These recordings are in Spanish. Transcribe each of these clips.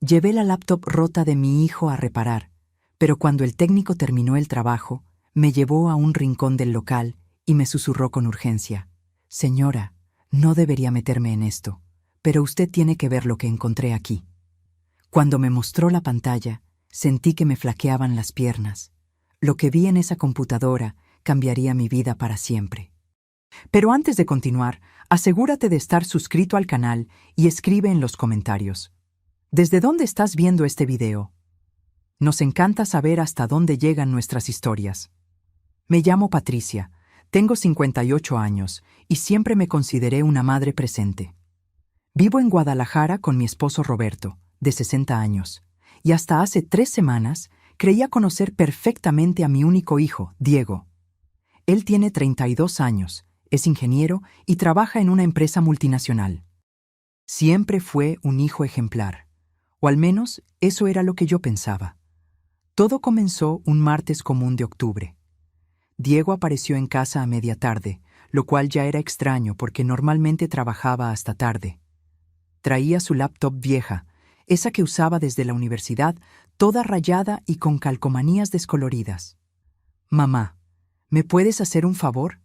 Llevé la laptop rota de mi hijo a reparar, pero cuando el técnico terminó el trabajo, me llevó a un rincón del local y me susurró con urgencia: «Señora, no debería meterme en esto, pero usted tiene que ver lo que encontré aquí». Cuando me mostró la pantalla, sentí que me flaqueaban las piernas. Lo que vi en esa computadora cambiaría mi vida para siempre. Pero antes de continuar, asegúrate de estar suscrito al canal y escribe en los comentarios: ¿desde dónde estás viendo este video? Nos encanta saber hasta dónde llegan nuestras historias. Me llamo Patricia, tengo 58 años y siempre me consideré una madre presente. Vivo en Guadalajara con mi esposo Roberto, de 60 años, y hasta hace 3 semanas creía conocer perfectamente a mi único hijo, Diego. Él tiene 32 años, es ingeniero y trabaja en una empresa multinacional. Siempre fue un hijo ejemplar, o al menos eso era lo que yo pensaba. Todo comenzó un martes común de octubre. Diego apareció en casa a media tarde, lo cual ya era extraño porque normalmente trabajaba hasta tarde. Traía su laptop vieja, esa que usaba desde la universidad, toda rayada y con calcomanías descoloridas. «Mamá, ¿me puedes hacer un favor?»,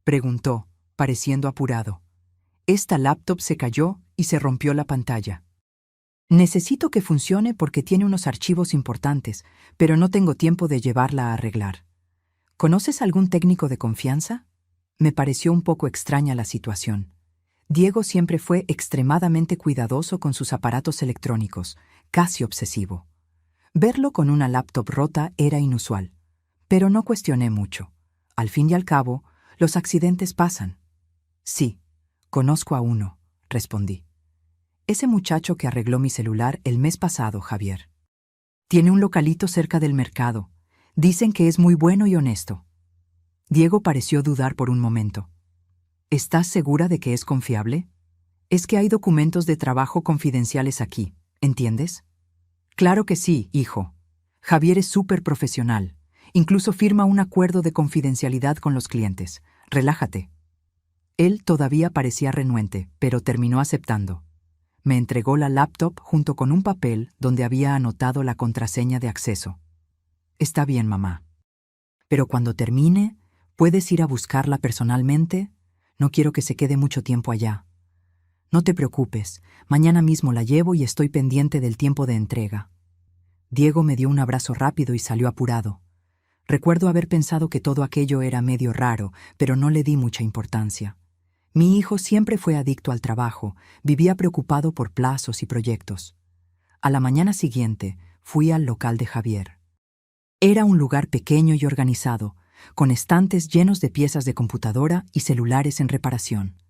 preguntó, pareciendo apurado. «Esta laptop se cayó y se rompió la pantalla. Necesito que funcione porque tiene unos archivos importantes, pero no tengo tiempo de llevarla a arreglar. ¿Conoces algún técnico de confianza?». Me pareció un poco extraña la situación. Diego siempre fue extremadamente cuidadoso con sus aparatos electrónicos, casi obsesivo. Verlo con una laptop rota era inusual, pero no cuestioné mucho. Al fin y al cabo, los accidentes pasan. «Sí, conozco a uno», respondí. «Ese muchacho que arregló mi celular el mes pasado, Javier. Tiene un localito cerca del mercado. Dicen que es muy bueno y honesto». Diego pareció dudar por un momento. «¿Estás segura de que es confiable? Es que hay documentos de trabajo confidenciales aquí, ¿entiendes?». «Claro que sí, hijo. Javier es súper profesional. Incluso firma un acuerdo de confidencialidad con los clientes. Relájate». Él todavía parecía renuente, pero terminó aceptando. Me entregó la laptop junto con un papel donde había anotado la contraseña de acceso. «Está bien, mamá. Pero cuando termine, ¿puedes ir a buscarla personalmente? No quiero que se quede mucho tiempo allá». «No te preocupes, mañana mismo la llevo y estoy pendiente del tiempo de entrega». Diego me dio un abrazo rápido y salió apurado. Recuerdo haber pensado que todo aquello era medio raro, pero no le di mucha importancia. Mi hijo siempre fue adicto al trabajo, vivía preocupado por plazos y proyectos. A la mañana siguiente fui al local de Javier. Era un lugar pequeño y organizado, con estantes llenos de piezas de computadora y celulares en reparación.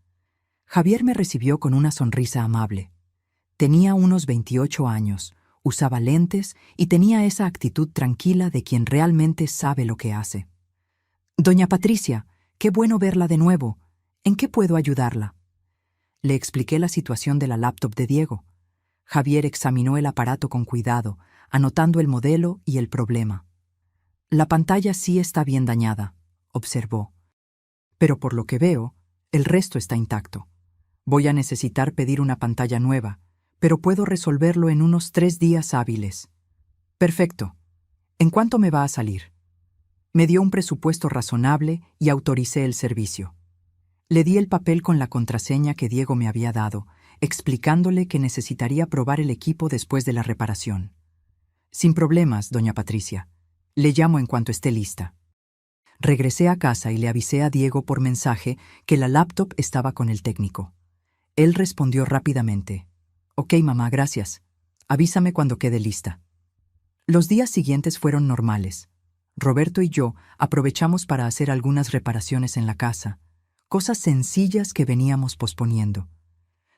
Javier me recibió con una sonrisa amable. Tenía unos 28 años, usaba lentes y tenía esa actitud tranquila de quien realmente sabe lo que hace. «Doña Patricia, qué bueno verla de nuevo. ¿En qué puedo ayudarla?». Le expliqué la situación de la laptop de Diego. Javier examinó el aparato con cuidado, anotando el modelo y el problema. «La pantalla sí está bien dañada», observó. «Pero por lo que veo, el resto está intacto. Voy a necesitar pedir una pantalla nueva, pero puedo resolverlo en unos 3 días hábiles». «Perfecto. ¿En cuánto me va a salir?». Me dio un presupuesto razonable y autoricé el servicio. Le di el papel con la contraseña que Diego me había dado, explicándole que necesitaría probar el equipo después de la reparación. «Sin problemas, doña Patricia. Le llamo en cuanto esté lista». Regresé a casa y le avisé a Diego por mensaje que la laptop estaba con el técnico. Él respondió rápidamente: «Ok, mamá, gracias. Avísame cuando quede lista». Los días siguientes fueron normales. Roberto y yo aprovechamos para hacer algunas reparaciones en la casa, cosas sencillas que veníamos posponiendo.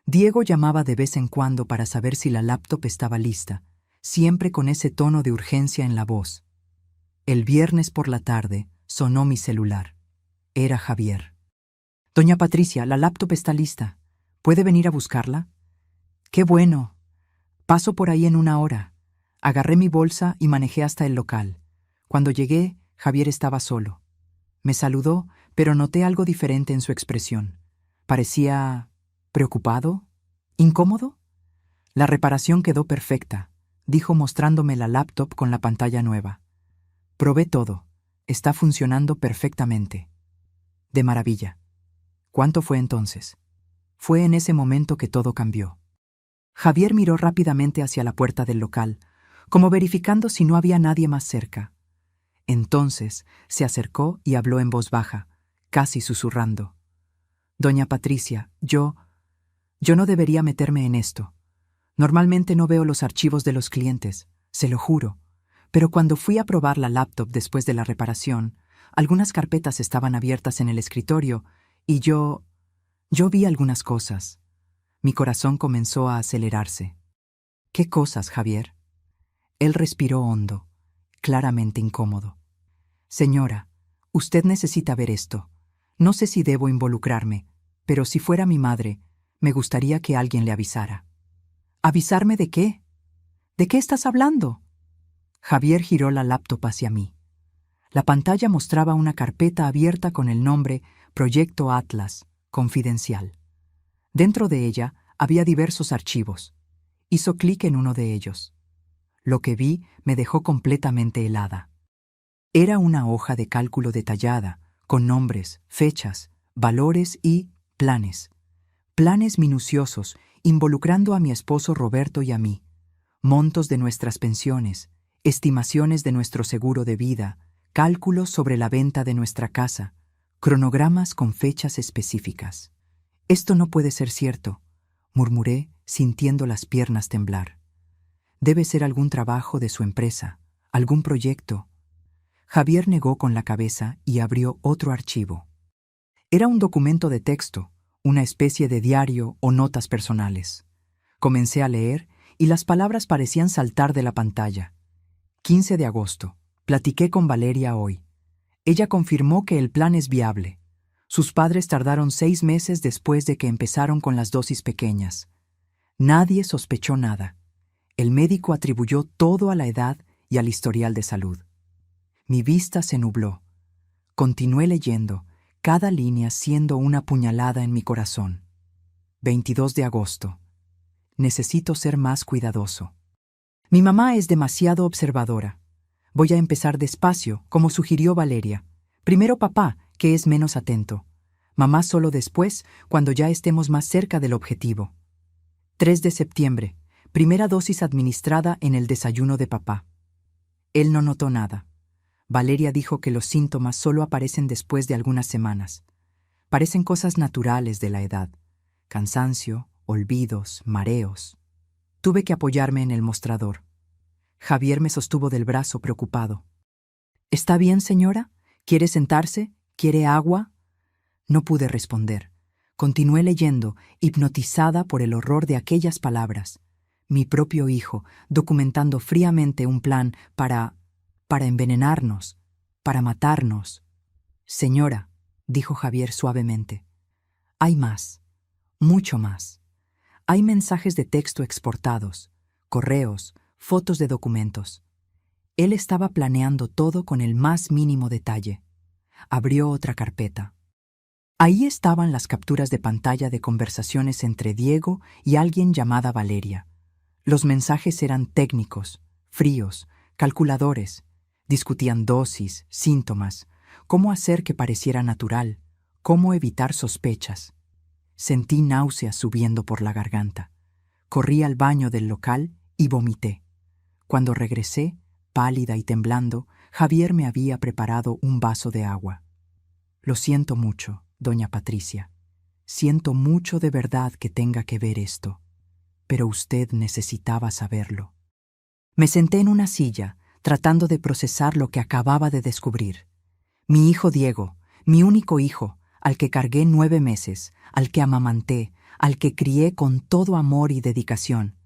Diego llamaba de vez en cuando para saber si la laptop estaba lista, siempre con ese tono de urgencia en la voz. El viernes por la tarde sonó mi celular. Era Javier. «Doña Patricia, la laptop está lista. ¿Puede venir a buscarla?». «Qué bueno. Paso por ahí en 1 hora». Agarré mi bolsa y manejé hasta el local. Cuando llegué, Javier estaba solo. Me saludó, pero noté algo diferente en su expresión. Parecía... ¿preocupado? ¿Incómodo? La reparación quedó perfecta. dijo mostrándome la laptop con la pantalla nueva. Probé todo. Está funcionando perfectamente. De maravilla. ¿Cuánto fue entonces? Fue en ese momento que todo cambió. Javier miró rápidamente hacia la puerta del local, como verificando si no había nadie más cerca. Entonces se acercó y habló en voz baja, casi susurrando. Doña Patricia, yo no debería meterme en esto. Normalmente no veo los archivos de los clientes, se lo juro. Pero cuando fui a probar la laptop después de la reparación, algunas carpetas estaban abiertas en el escritorio y yo vi algunas cosas. Mi corazón comenzó a acelerarse. ¿Qué cosas, Javier? Él respiró hondo, claramente incómodo. Señora, usted necesita ver esto. No sé si debo involucrarme, pero si fuera mi madre, me gustaría que alguien le avisara. ¿Avisarme de qué? ¿De qué estás hablando? Javier giró la laptop hacia mí. La pantalla mostraba una carpeta abierta con el nombre Proyecto Atlas, confidencial. Dentro de ella había diversos archivos. Hizo clic en uno de ellos. Lo que vi me dejó completamente helada. Era una hoja de cálculo detallada, con nombres, fechas, valores y planes. Planes minuciosos, involucrando a mi esposo Roberto y a mí. Montos de nuestras pensiones, estimaciones de nuestro seguro de vida, cálculos sobre la venta de nuestra casa, cronogramas con fechas específicas. Esto no puede ser cierto, murmuré, sintiendo las piernas temblar. Debe ser algún trabajo de su empresa, algún proyecto. Javier negó con la cabeza y abrió otro archivo. Era un documento de texto, una especie de diario o notas personales. Comencé a leer y las palabras parecían saltar de la pantalla. 15 de agosto. Platiqué con Valeria hoy. Ella confirmó que el plan es viable. Sus padres tardaron 6 meses después de que empezaron con las dosis pequeñas. Nadie sospechó nada. El médico atribuyó todo a la edad y al historial de salud. Mi vista se nubló. Continué leyendo, cada línea siendo una puñalada en mi corazón. 22 de agosto. Necesito ser más cuidadoso. Mi mamá es demasiado observadora. Voy a empezar despacio, como sugirió Valeria. Primero papá, que es menos atento. Mamá solo después, cuando ya estemos más cerca del objetivo. 3 de septiembre. Primera dosis administrada en el desayuno de papá. Él no notó nada. Valeria dijo que los síntomas solo aparecen después de algunas semanas. Parecen cosas naturales de la edad. Cansancio, olvidos, mareos. Tuve que apoyarme en el mostrador. Javier me sostuvo del brazo preocupado. ¿Está bien, señora? ¿Quiere sentarse? ¿Quiere agua? No pude responder. Continué leyendo, hipnotizada por el horror de aquellas palabras. Mi propio hijo, documentando fríamente un plan para envenenarnos, para matarnos. Señora, dijo Javier suavemente, hay más, mucho más. Hay mensajes de texto exportados, correos, fotos de documentos. Él estaba planeando todo con el más mínimo detalle. Abrió otra carpeta. Ahí estaban las capturas de pantalla de conversaciones entre Diego y alguien llamada Valeria. Los mensajes eran técnicos, fríos, calculadores. Discutían dosis, síntomas, cómo hacer que pareciera natural, cómo evitar sospechas. Sentí náuseas subiendo por la garganta. Corrí al baño del local y vomité. Cuando regresé, pálida y temblando, Javier me había preparado un vaso de agua. Lo siento mucho, doña Patricia. Siento mucho de verdad que tenga que ver esto. Pero usted necesitaba saberlo. Me senté en una silla, tratando de procesar lo que acababa de descubrir. Mi hijo Diego, mi único hijo, al que cargué 9 meses, al que amamanté, al que crié con todo amor y dedicación,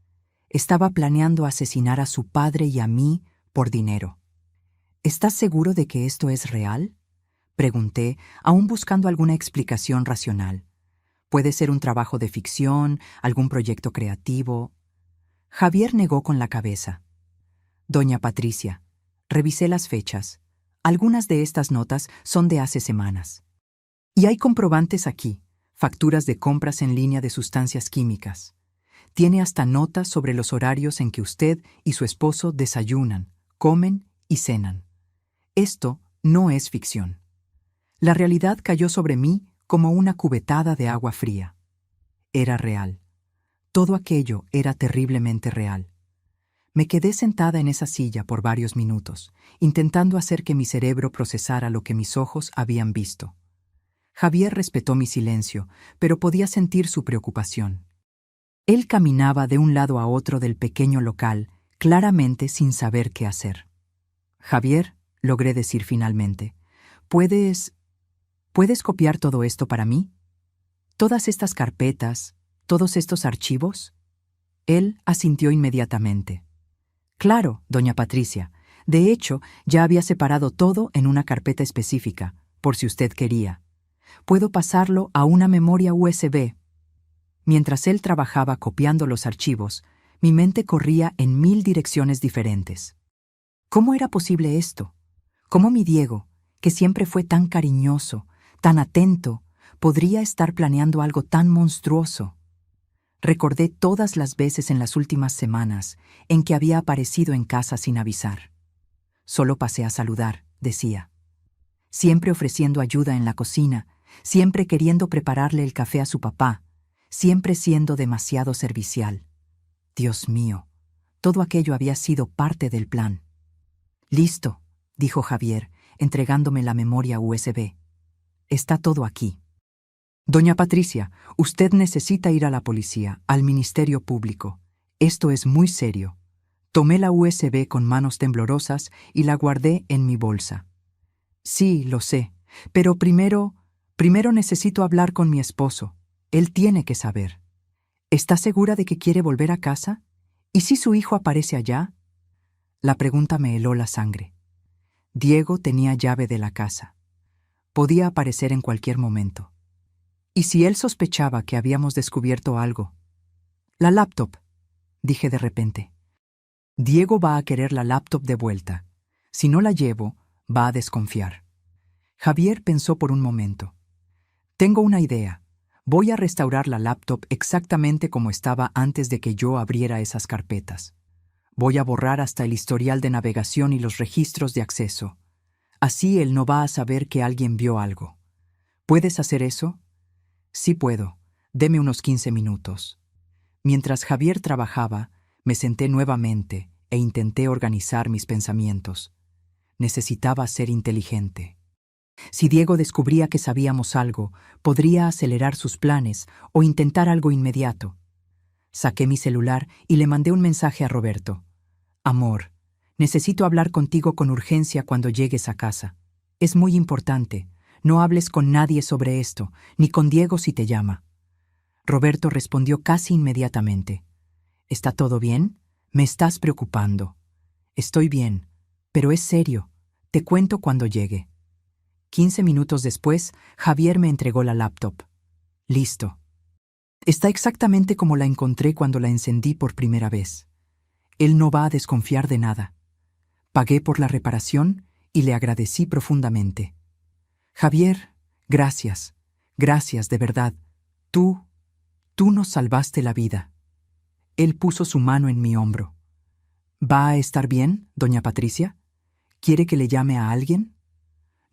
estaba planeando asesinar a su padre y a mí por dinero. ¿Estás seguro de que esto es real? Pregunté, aún buscando alguna explicación racional. Puede ser un trabajo de ficción, algún proyecto creativo. Javier negó con la cabeza. Doña Patricia, revisé las fechas. Algunas de estas notas son de hace semanas. Y hay comprobantes aquí, facturas de compras en línea de sustancias químicas. Tiene hasta notas sobre los horarios en que usted y su esposo desayunan, comen y cenan. Esto no es ficción. La realidad cayó sobre mí como una cubetada de agua fría. Era real. Todo aquello era terriblemente real. Me quedé sentada en esa silla por varios minutos, intentando hacer que mi cerebro procesara lo que mis ojos habían visto. Javier respetó mi silencio, pero podía sentir su preocupación. Él caminaba de un lado a otro del pequeño local, claramente sin saber qué hacer. «Javier», logré decir finalmente, ¿puedes copiar todo esto para mí? ¿Todas estas carpetas, todos estos archivos? Él asintió inmediatamente. «Claro, doña Patricia. De hecho, ya había separado todo en una carpeta específica, por si usted quería. Puedo pasarlo a una memoria USB». Mientras él trabajaba copiando los archivos, mi mente corría en 1000 direcciones diferentes. ¿Cómo era posible esto? ¿Cómo mi Diego, que siempre fue tan cariñoso, tan atento, podría estar planeando algo tan monstruoso? Recordé todas las veces en las últimas semanas en que había aparecido en casa sin avisar. «Solo pasé a saludar», decía. Siempre ofreciendo ayuda en la cocina, siempre queriendo prepararle el café a su papá, siempre siendo demasiado servicial. Dios mío, todo aquello había sido parte del plan. «Listo», dijo Javier, entregándome la memoria USB. «Está todo aquí». «Doña Patricia, usted necesita ir a la policía, al Ministerio Público. Esto es muy serio». Tomé la USB con manos temblorosas y la guardé en mi bolsa. «Sí, lo sé, pero primero necesito hablar con mi esposo. Él tiene que saber». «¿Está segura de que quiere volver a casa? ¿Y si su hijo aparece allá?» La pregunta me heló la sangre. Diego tenía llave de la casa. Podía aparecer en cualquier momento. ¿Y si él sospechaba que habíamos descubierto algo? «La laptop», dije de repente. «Diego va a querer la laptop de vuelta. Si no la llevo, va a desconfiar». Javier pensó por un momento. «Tengo una idea. Voy a restaurar la laptop exactamente como estaba antes de que yo abriera esas carpetas. Voy a borrar hasta el historial de navegación y los registros de acceso. Así él no va a saber que alguien vio algo. ¿Puedes hacer eso?» «Sí puedo. Deme unos 15 minutos». Mientras Javier trabajaba, me senté nuevamente e intenté organizar mis pensamientos. Necesitaba ser inteligente. Si Diego descubría que sabíamos algo, podría acelerar sus planes o intentar algo inmediato. Saqué mi celular y le mandé un mensaje a Roberto. «Amor, necesito hablar contigo con urgencia cuando llegues a casa. Es muy importante. No hables con nadie sobre esto, ni con Diego si te llama». Roberto respondió casi inmediatamente. «¿Está todo bien? Me estás preocupando». «Estoy bien, pero es serio. Te cuento cuando llegue». 15 minutos después, Javier me entregó la laptop. «Listo. Está exactamente como la encontré cuando la encendí por primera vez. Él no va a desconfiar de nada». Pagué por la reparación y le agradecí profundamente. «Javier, gracias. Gracias, de verdad. Tú nos salvaste la vida». Él puso su mano en mi hombro. «¿Va a estar bien, doña Patricia? ¿Quiere que le llame a alguien?»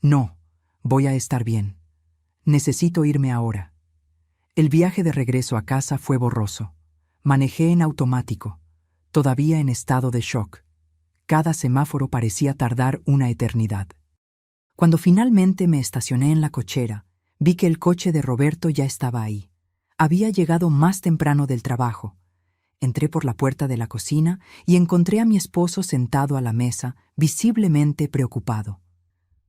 «No, voy a estar bien. Necesito irme ahora». El viaje de regreso a casa fue borroso. Manejé en automático, todavía en estado de shock. Cada semáforo parecía tardar una eternidad. Cuando finalmente me estacioné en la cochera, vi que el coche de Roberto ya estaba ahí. Había llegado más temprano del trabajo. Entré por la puerta de la cocina y encontré a mi esposo sentado a la mesa, visiblemente preocupado.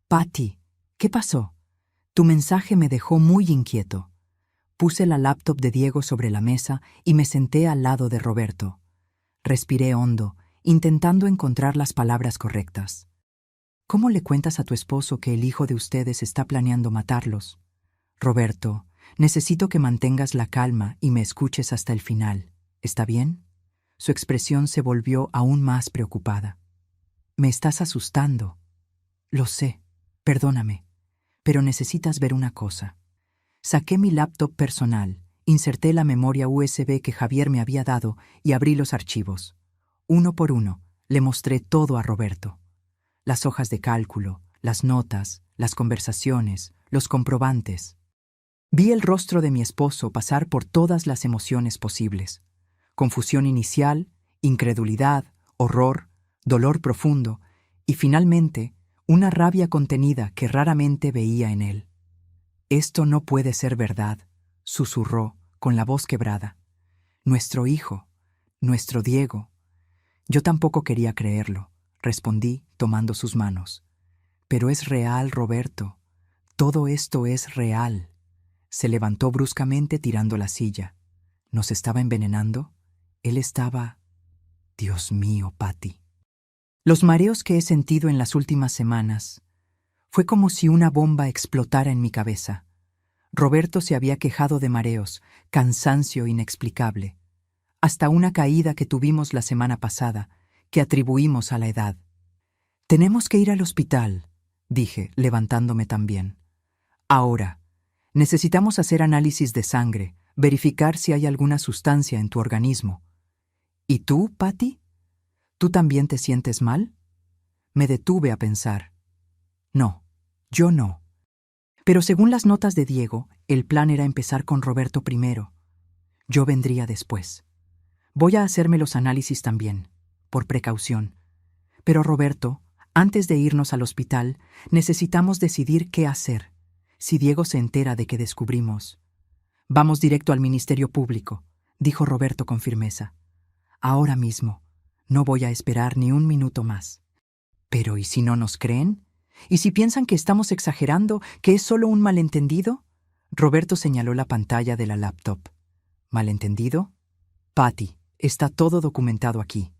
«Patty, ¿qué pasó? Tu mensaje me dejó muy inquieto». Puse la laptop de Diego sobre la mesa y me senté al lado de Roberto. Respiré hondo, intentando encontrar las palabras correctas. «¿Cómo le cuentas a tu esposo que el hijo de ustedes está planeando matarlos? Roberto, necesito que mantengas la calma y me escuches hasta el final. ¿Está bien?» Su expresión se volvió aún más preocupada. «Me estás asustando». «Lo sé. Perdóname. Pero necesitas ver una cosa». Saqué mi laptop personal Inserté la memoria USB que Javier me había dado y abrí los archivos. Uno por uno, le mostré todo a Roberto. Las hojas de cálculo, las notas, las conversaciones, los comprobantes. Vi el rostro de mi esposo pasar por todas las emociones posibles. Confusión inicial, incredulidad, horror, dolor profundo y finalmente una rabia contenida que raramente veía en él. «Esto no puede ser verdad», susurró con la voz quebrada. «Nuestro hijo, nuestro Diego». Yo tampoco quería creerlo, respondí tomando sus manos. «Pero es real, Roberto. Todo esto es real». Se levantó bruscamente tirando la silla. ¿Nos estaba envenenando? Él estaba... Dios mío, Patty. Los mareos que he sentido en las últimas semanas. Fue como si una bomba explotara en mi cabeza. Roberto se había quejado de mareos, cansancio inexplicable. Hasta una caída que tuvimos la semana pasada, que atribuimos a la edad. «Tenemos que ir al hospital», dije, levantándome también. «Ahora. Necesitamos hacer análisis de sangre, verificar si hay alguna sustancia en tu organismo». «¿Y tú, Patty? ¿Tú también te sientes mal?» Me detuve a pensar. No, yo no. Pero según las notas de Diego, el plan era empezar con Roberto primero. Yo vendría después. Voy a hacerme los análisis también, por precaución. Pero Roberto, antes de irnos al hospital, necesitamos decidir qué hacer. Si Diego se entera de que descubrimos... «Vamos directo al Ministerio Público», dijo Roberto con firmeza. «Ahora mismo. No voy a esperar ni un minuto más». «Pero ¿y si no nos creen? ¿Y si piensan que estamos exagerando, que es solo un malentendido?» Roberto señaló la pantalla de la laptop. «¿Malentendido?» «Patty, está todo documentado aquí».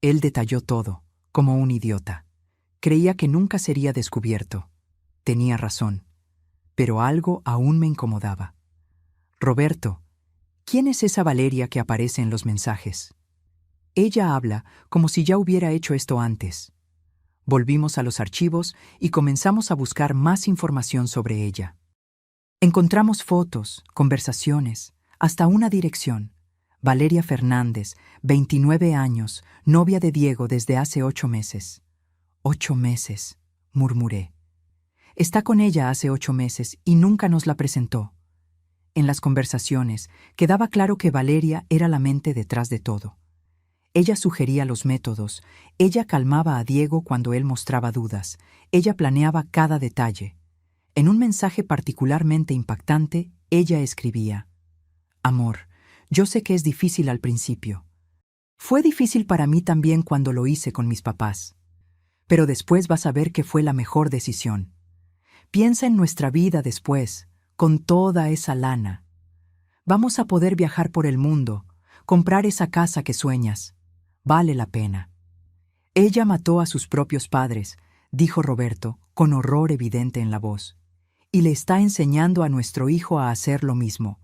Él detalló todo, como un idiota. Creía que nunca sería descubierto. Tenía razón. Pero algo aún me incomodaba. «Roberto, ¿quién es esa Valeria que aparece en los mensajes?» Ella habla como si ya hubiera hecho esto antes. Volvimos a los archivos y comenzamos a buscar más información sobre ella. Encontramos fotos, conversaciones, hasta una dirección. Valeria Fernández, 29 años, novia de Diego desde hace 8 meses. 8 meses, murmuré. Está con ella hace 8 meses y nunca nos la presentó. En las conversaciones quedaba claro que Valeria era la mente detrás de todo. Ella sugería los métodos, ella calmaba a Diego cuando él mostraba dudas, ella planeaba cada detalle. En un mensaje particularmente impactante, ella escribía: «Amor, yo sé que es difícil al principio. Fue difícil para mí también cuando lo hice con mis papás. Pero después vas a ver que fue la mejor decisión. Piensa en nuestra vida después, con toda esa lana. Vamos a poder viajar por el mundo, comprar esa casa que sueñas. Vale la pena». «Ella mató a sus propios padres», dijo Roberto, con horror evidente en la voz. «Y le está enseñando a nuestro hijo a hacer lo mismo».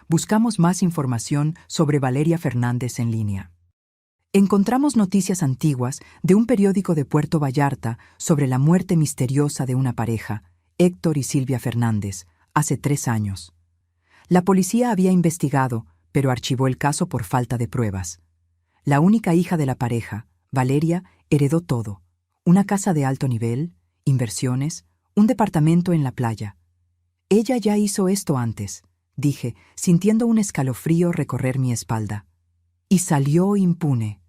Buscamos más información sobre Valeria Fernández en línea. Encontramos noticias antiguas de un periódico de Puerto Vallarta sobre la muerte misteriosa de una pareja, Héctor y Silvia Fernández, hace 3 años. La policía había investigado, pero archivó el caso por falta de pruebas. La única hija de la pareja, Valeria, heredó todo: una casa de alto nivel, inversiones, un departamento en la playa. «Ella ya hizo esto antes», dije, sintiendo un escalofrío recorrer mi espalda. «Y salió impune.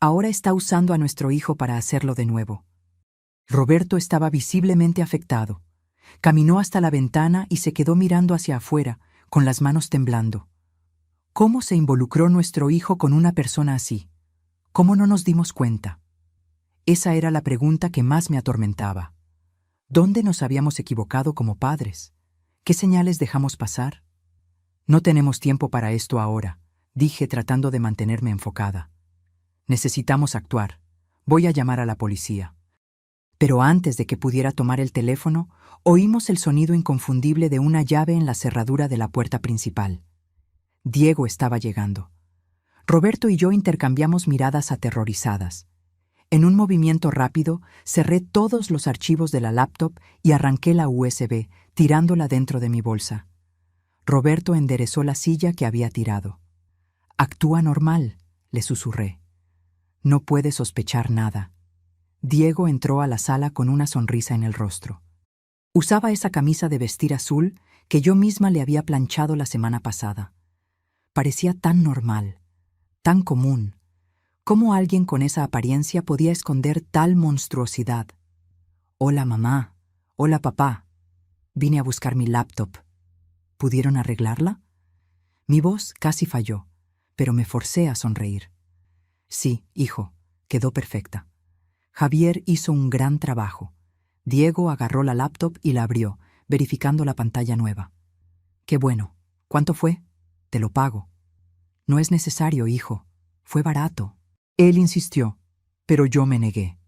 Ahora está usando a nuestro hijo para hacerlo de nuevo». Roberto estaba visiblemente afectado. Caminó hasta la ventana y se quedó mirando hacia afuera, con las manos temblando. ¿Cómo se involucró nuestro hijo con una persona así? ¿Cómo no nos dimos cuenta? Esa era la pregunta que más me atormentaba. ¿Dónde nos habíamos equivocado como padres? ¿Qué señales dejamos pasar? «No tenemos tiempo para esto ahora», dije tratando de mantenerme enfocada. «Necesitamos actuar. Voy a llamar a la policía». Pero antes de que pudiera tomar el teléfono, oímos el sonido inconfundible de una llave en la cerradura de la puerta principal. Diego estaba llegando. Roberto y yo intercambiamos miradas aterrorizadas. En un movimiento rápido, cerré todos los archivos de la laptop y arranqué la USB, tirándola dentro de mi bolsa. Roberto enderezó la silla que había tirado. «Actúa normal», le susurré. «No puede sospechar nada». Diego entró a la sala con una sonrisa en el rostro. Usaba esa camisa de vestir azul que yo misma le había planchado la semana pasada. Parecía tan normal, tan común. ¿Cómo alguien con esa apariencia podía esconder tal monstruosidad? «Hola, mamá. Hola, papá. Vine a buscar mi laptop. ¿Pudieron arreglarla?» Mi voz casi falló, pero me forcé a sonreír. «Sí, hijo, quedó perfecta. Javier hizo un gran trabajo». Diego agarró la laptop y la abrió, verificando la pantalla nueva. «Qué bueno. ¿Cuánto fue?» «Te lo pago». «No es necesario, hijo. Fue barato». Él insistió, pero yo me negué.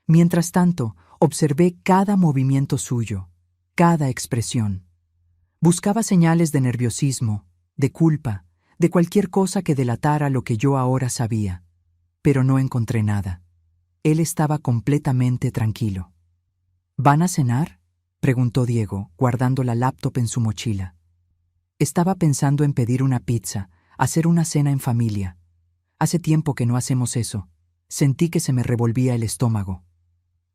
Mientras tanto, observé cada movimiento suyo, cada expresión. Buscaba señales de nerviosismo, de culpa, de cualquier cosa que delatara lo que yo ahora sabía. Pero no encontré nada. Él estaba completamente tranquilo. «¿Van a cenar?», preguntó Diego, guardando la laptop en su mochila. Estaba pensando en pedir una pizza, hacer una cena en familia. Hace tiempo que no hacemos eso. Sentí que se me revolvía el estómago.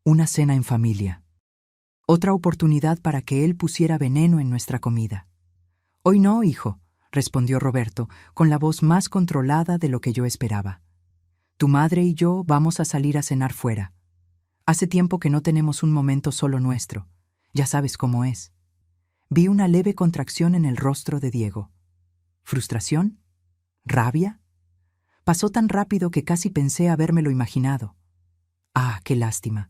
Una cena en familia. Otra oportunidad para que él pusiera veneno en nuestra comida. «Hoy no, hijo», respondió Roberto, con la voz más controlada de lo que yo esperaba. «Tu madre y yo vamos a salir a cenar fuera. Hace tiempo que no tenemos un momento solo nuestro. Ya sabes cómo es». Vi una leve contracción en el rostro de Diego. ¿Frustración? ¿Rabia? Pasó tan rápido que casi pensé habérmelo imaginado. «Ah, qué lástima.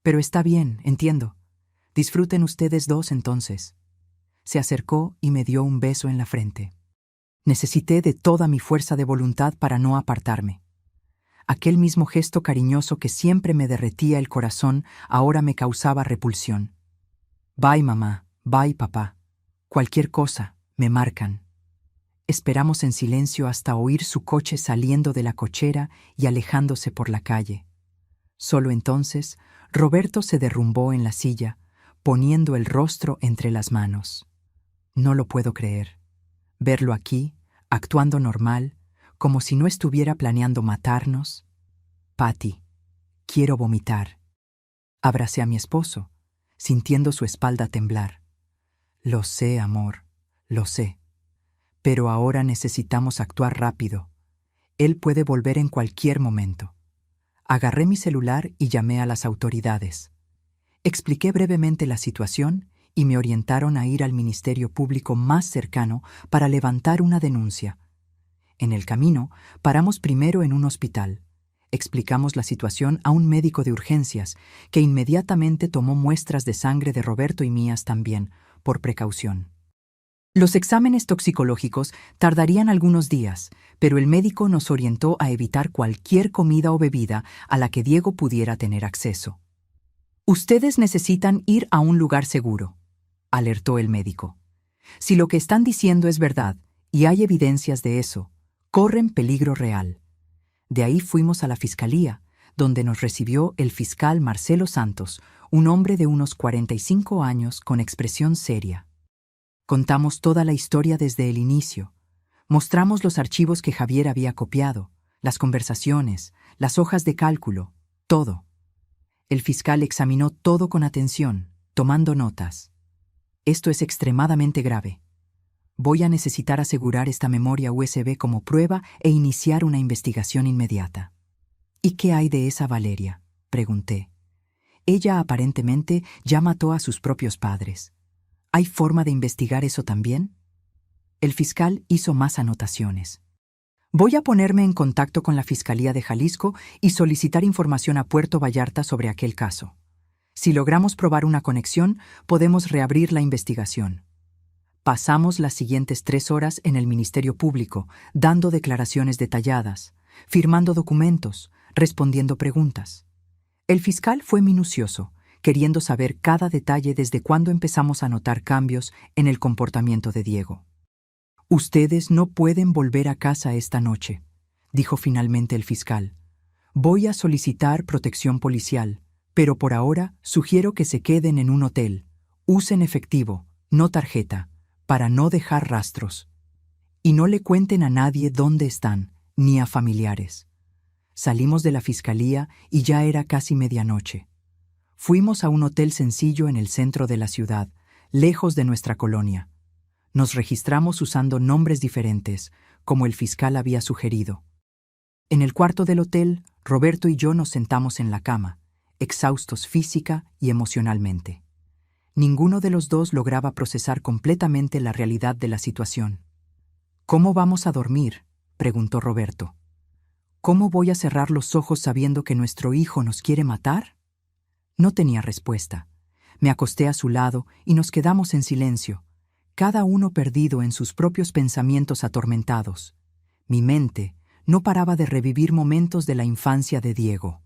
Pero está bien, entiendo. Disfruten ustedes dos entonces». Se acercó y me dio un beso en la frente. Necesité de toda mi fuerza de voluntad para no apartarme. Aquel mismo gesto cariñoso que siempre me derretía el corazón ahora me causaba repulsión. «Bye, mamá. Bye, papá. Cualquier cosa, me marcan». Esperamos en silencio hasta oír su coche saliendo de la cochera y alejándose por la calle. Solo entonces, Roberto se derrumbó en la silla, poniendo el rostro entre las manos. No lo puedo creer. Verlo aquí, actuando normal, como si no estuviera planeando matarnos. «Patty, quiero vomitar». Abracé a mi esposo, sintiendo su espalda temblar. «Lo sé, amor, lo sé. Pero ahora necesitamos actuar rápido. Él puede volver en cualquier momento». Agarré mi celular y llamé a las autoridades. Expliqué brevemente la situación y me orientaron a ir al Ministerio Público más cercano para levantar una denuncia. En el camino, paramos primero en un hospital. Explicamos la situación a un médico de urgencias, que inmediatamente tomó muestras de sangre de Roberto y mías también, por precaución. Los exámenes toxicológicos tardarían algunos días, pero el médico nos orientó a evitar cualquier comida o bebida a la que Diego pudiera tener acceso. «Ustedes necesitan ir a un lugar seguro», alertó el médico. «Si lo que están diciendo es verdad, y hay evidencias de eso, corren peligro real». De ahí fuimos a la fiscalía, donde nos recibió el fiscal Marcelo Santos, un hombre de unos 45 años con expresión seria. Contamos toda la historia desde el inicio. Mostramos los archivos que Javier había copiado, las conversaciones, las hojas de cálculo, todo. El fiscal examinó todo con atención, tomando notas. «Esto es extremadamente grave. Voy a necesitar asegurar esta memoria USB como prueba e iniciar una investigación inmediata». «¿Y qué hay de esa Valeria?», pregunté. «Ella aparentemente ya mató a sus propios padres. ¿Hay forma de investigar eso también?». El fiscal hizo más anotaciones. «Voy a ponerme en contacto con la Fiscalía de Jalisco y solicitar información a Puerto Vallarta sobre aquel caso. Si logramos probar una conexión, podemos reabrir la investigación». Pasamos las siguientes 3 horas en el Ministerio Público, dando declaraciones detalladas, firmando documentos, respondiendo preguntas. El fiscal fue minucioso, queriendo saber cada detalle desde cuando empezamos a notar cambios en el comportamiento de Diego. «Ustedes no pueden volver a casa esta noche», dijo finalmente el fiscal. «Voy a solicitar protección policial, pero por ahora sugiero que se queden en un hotel. Usen efectivo, no tarjeta. para no dejar rastros. Y no le cuenten a nadie dónde están, ni a familiares. Salimos de la fiscalía y ya era casi medianoche. Fuimos a un hotel sencillo en el centro de la ciudad, lejos de nuestra colonia. Nos registramos usando nombres diferentes, como el fiscal había sugerido. En el cuarto del hotel, Roberto y yo nos sentamos en la cama, exhaustos física y emocionalmente. Ninguno de los dos lograba procesar completamente la realidad de la situación. «¿Cómo vamos a dormir?», preguntó Roberto. «¿Cómo voy a cerrar los ojos sabiendo que nuestro hijo nos quiere matar?». No tenía respuesta. Me acosté a su lado y nos quedamos en silencio, cada uno perdido en sus propios pensamientos atormentados. Mi mente no paraba de revivir momentos de la infancia de Diego.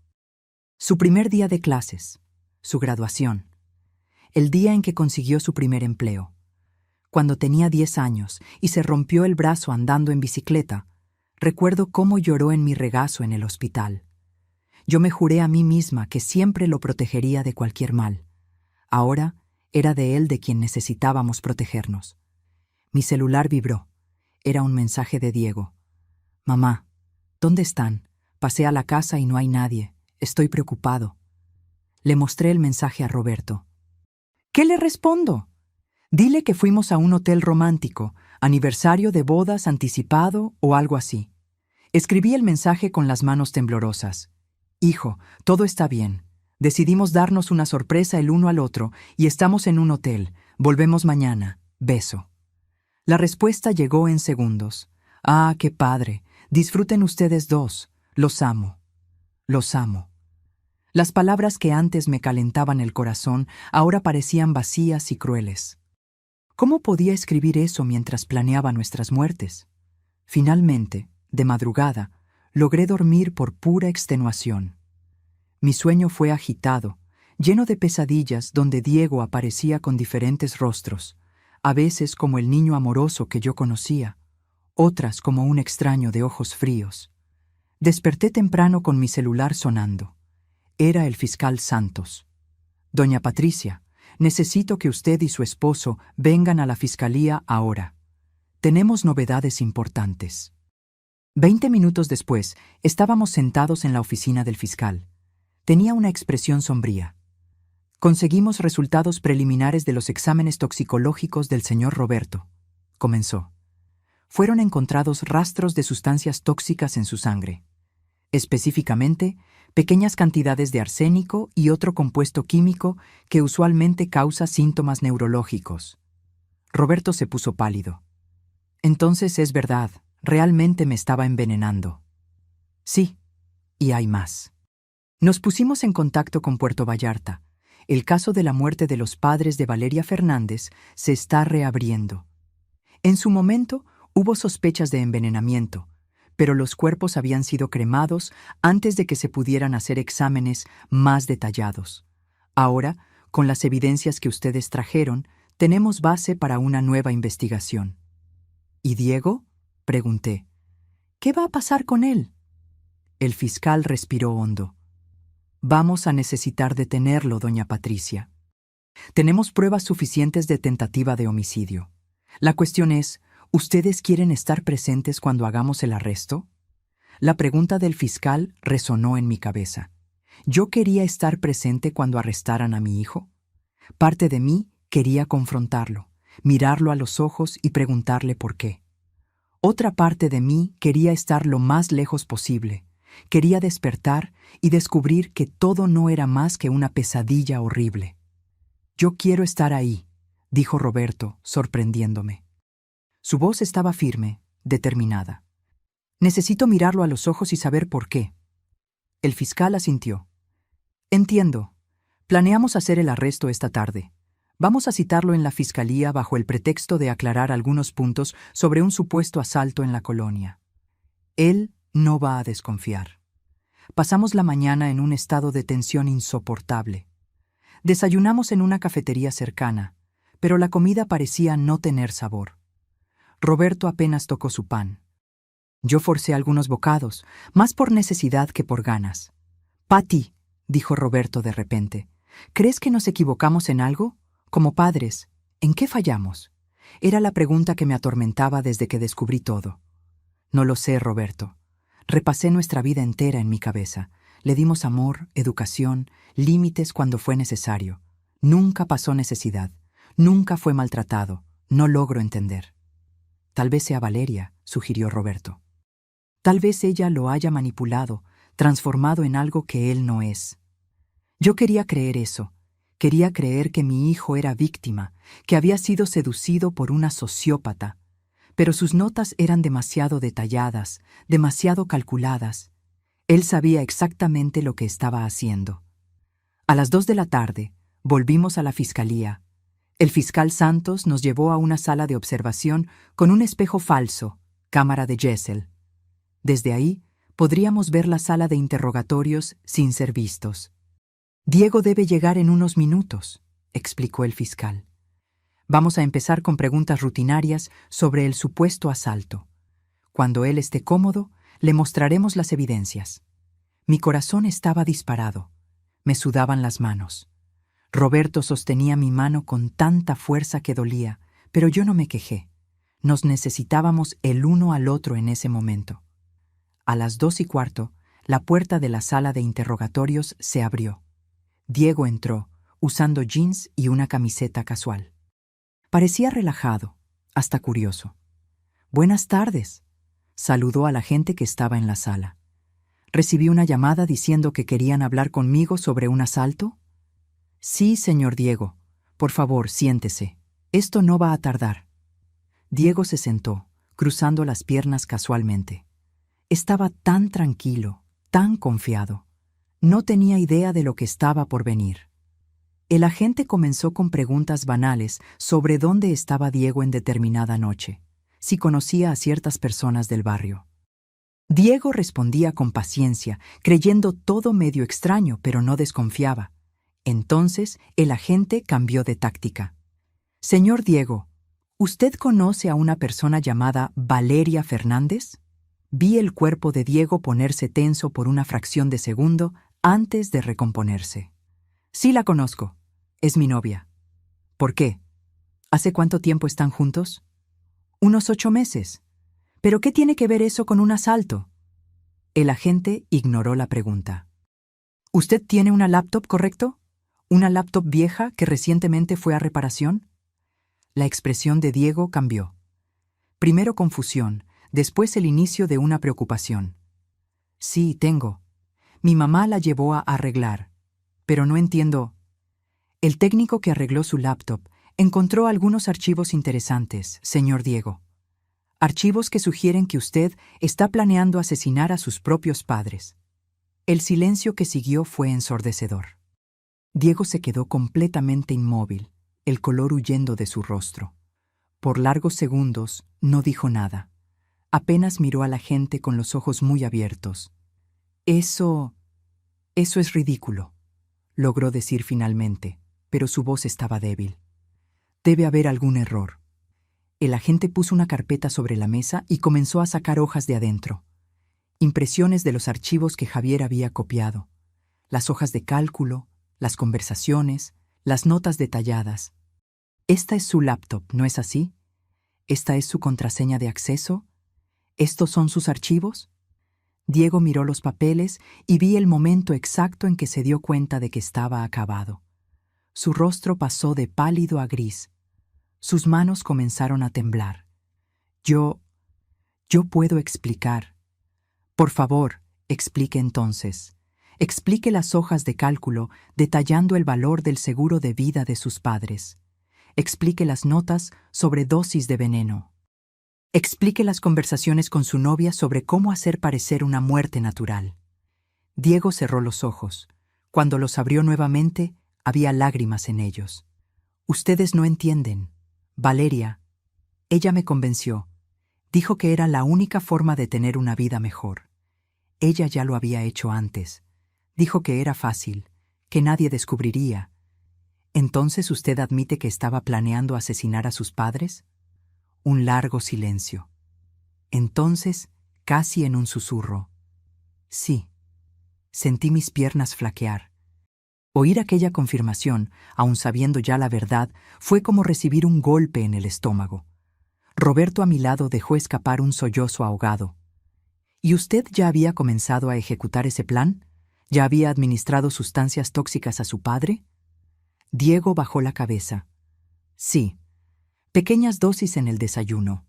Su primer día de clases, su graduación, el día en que consiguió su primer empleo. Cuando tenía 10 años y se rompió el brazo andando en bicicleta, recuerdo cómo lloró en mi regazo en el hospital. Yo me juré a mí misma que siempre lo protegería de cualquier mal. Ahora era de él de quien necesitábamos protegernos. Mi celular vibró. Era un mensaje de Diego. «Mamá, ¿dónde están? Pasé a la casa y no hay nadie. Estoy preocupado». Le mostré el mensaje a Roberto. «¿Qué le respondo? Dile que fuimos a un hotel romántico, aniversario de bodas anticipado o algo así». Escribí el mensaje con las manos temblorosas. «Hijo, todo está bien. Decidimos darnos una sorpresa el uno al otro y estamos en un hotel. Volvemos mañana. Beso». La respuesta llegó en segundos. «Ah, qué padre. Disfruten ustedes dos. Los amo. Los amo». Las palabras que antes me calentaban el corazón ahora parecían vacías y crueles. ¿Cómo podía escribir eso mientras planeaba nuestras muertes? Finalmente, de madrugada, logré dormir por pura extenuación. Mi sueño fue agitado, lleno de pesadillas donde Diego aparecía con diferentes rostros, a veces como el niño amoroso que yo conocía, otras como un extraño de ojos fríos. Desperté temprano con mi celular sonando. Era el fiscal Santos. «Doña Patricia, necesito que usted y su esposo vengan a la fiscalía ahora. Tenemos novedades importantes». 20 minutos después, estábamos sentados en la oficina del fiscal. Tenía una expresión sombría. «Conseguimos resultados preliminares de los exámenes toxicológicos del señor Roberto», comenzó. «Fueron encontrados rastros de sustancias tóxicas en su sangre. Específicamente, pequeñas cantidades de arsénico y otro compuesto químico que usualmente causa síntomas neurológicos». Roberto se puso pálido. «Entonces es verdad, realmente me estaba envenenando». «Sí, y hay más». Nos pusimos en contacto con Puerto Vallarta. El caso de la muerte de los padres de Valeria Fernández se está reabriendo. En su momento hubo sospechas de envenenamiento, pero los cuerpos habían sido cremados antes de que se pudieran hacer exámenes más detallados. Ahora, con las evidencias que ustedes trajeron, tenemos base para una nueva investigación. ¿Y Diego?, pregunté. ¿Qué va a pasar con él? El fiscal respiró hondo. «Vamos a necesitar detenerlo, doña Patricia. Tenemos pruebas suficientes de tentativa de homicidio. La cuestión es, ¿ustedes quieren estar presentes cuando hagamos el arresto?». La pregunta del fiscal resonó en mi cabeza. ¿Yo quería estar presente cuando arrestaran a mi hijo? Parte de mí quería confrontarlo, mirarlo a los ojos y preguntarle por qué. Otra parte de mí quería estar lo más lejos posible. Quería despertar y descubrir que todo no era más que una pesadilla horrible. «Yo quiero estar ahí», dijo Roberto, sorprendiéndome. Su voz estaba firme, determinada. «Necesito mirarlo a los ojos y saber por qué». El fiscal asintió. «Entiendo. Planeamos hacer el arresto esta tarde. Vamos a citarlo en la fiscalía bajo el pretexto de aclarar algunos puntos sobre un supuesto asalto en la colonia. Él no va a desconfiar». Pasamos la mañana en un estado de tensión insoportable. Desayunamos en una cafetería cercana, pero la comida parecía no tener sabor. Roberto apenas tocó su pan. Yo forcé algunos bocados, más por necesidad que por ganas. «Patty», dijo Roberto de repente, «¿crees que nos equivocamos en algo? Como padres, ¿en qué fallamos? Era la pregunta que me atormentaba desde que descubrí todo. No lo sé, Roberto. Repasé nuestra vida entera en mi cabeza. Le dimos amor, educación, límites cuando fue necesario. Nunca pasó necesidad. Nunca fue maltratado. No logro entender. Tal vez sea Valeria, sugirió Roberto. Tal vez ella lo haya manipulado, transformado en algo que él no es. Yo quería creer eso. Quería creer que mi hijo era víctima, que había sido seducido por una sociópata. Pero sus notas eran demasiado detalladas, demasiado calculadas. Él sabía exactamente lo que estaba haciendo. A las 2 de la tarde, volvimos a la fiscalía. El fiscal Santos nos llevó a una sala de observación con un espejo falso, cámara de Gesell. Desde ahí, podríamos ver la sala de interrogatorios sin ser vistos. Diego debe llegar en unos minutos, explicó el fiscal. Vamos a empezar con preguntas rutinarias sobre el supuesto asalto. Cuando él esté cómodo, le mostraremos las evidencias. Mi corazón estaba disparado. Me sudaban las manos. Roberto sostenía mi mano con tanta fuerza que dolía, pero yo no me quejé. Nos necesitábamos el uno al otro en ese momento. A las 2:15, la puerta de la sala de interrogatorios se abrió. Diego entró, usando jeans y una camiseta casual. Parecía relajado, hasta curioso. «Buenas tardes», saludó a la gente que estaba en la sala. «¿Recibí una llamada diciendo que querían hablar conmigo sobre un asalto?» «Sí, señor Diego. Por favor, siéntese. Esto no va a tardar». Diego se sentó, cruzando las piernas casualmente. Estaba tan tranquilo, tan confiado. No tenía idea de lo que estaba por venir. El agente comenzó con preguntas banales sobre dónde estaba Diego en determinada noche, si conocía a ciertas personas del barrio. Diego respondía con paciencia, creyendo todo medio extraño, pero no desconfiaba. Entonces, el agente cambió de táctica. «Señor Diego, ¿usted conoce a una persona llamada Valeria Fernández?» Vi el cuerpo de Diego ponerse tenso por una fracción de segundo antes de recomponerse. «Sí la conozco. Es mi novia». «¿Por qué? ¿Hace cuánto tiempo están juntos?» «Unos 8 meses. ¿Pero qué tiene que ver eso con un asalto?» El agente ignoró la pregunta. «¿Usted tiene una laptop, correcto? ¿Una laptop vieja que recientemente fue a reparación?» La expresión de Diego cambió. Primero confusión, después el inicio de una preocupación. «Sí, tengo. Mi mamá la llevó a arreglar. Pero no entiendo». El técnico que arregló su laptop encontró algunos archivos interesantes, señor Diego. Archivos que sugieren que usted está planeando asesinar a sus propios padres. El silencio que siguió fue ensordecedor. Diego se quedó completamente inmóvil, el color huyendo de su rostro. Por largos segundos no dijo nada. Apenas miró a la gente con los ojos muy abiertos. Eso es ridículo», logró decir finalmente, pero su voz estaba débil. «Debe haber algún error». El agente puso una carpeta sobre la mesa y comenzó a sacar hojas de adentro. Impresiones de los archivos que Javier había copiado. Las hojas de cálculo, las conversaciones, las notas detalladas. «Esta es su laptop, ¿no es así? ¿Esta es su contraseña de acceso? ¿Estos son sus archivos?» Diego miró los papeles y vi el momento exacto en que se dio cuenta de que estaba acabado. Su rostro pasó de pálido a gris. Sus manos comenzaron a temblar. Yo puedo explicar». «Por favor, explique entonces. Explique las hojas de cálculo detallando el valor del seguro de vida de sus padres. Explique las notas sobre dosis de veneno. Explique las conversaciones con su novia sobre cómo hacer parecer una muerte natural». Diego cerró los ojos. Cuando los abrió nuevamente, había lágrimas en ellos. «Ustedes no entienden. Valeria, ella me convenció. Dijo que era la única forma de tener una vida mejor. Ella ya lo había hecho antes. Dijo que era fácil, que nadie descubriría. ¿Entonces usted admite que estaba planeando asesinar a sus padres?» Un largo silencio. Entonces, casi en un susurro: «Sí». Sentí mis piernas flaquear. Oír aquella confirmación, aun sabiendo ya la verdad, fue como recibir un golpe en el estómago. Roberto a mi lado dejó escapar un sollozo ahogado. ¿Y usted ya había comenzado a ejecutar ese plan? ¿Ya había administrado sustancias tóxicas a su padre? Diego bajó la cabeza. Sí. Pequeñas dosis en el desayuno.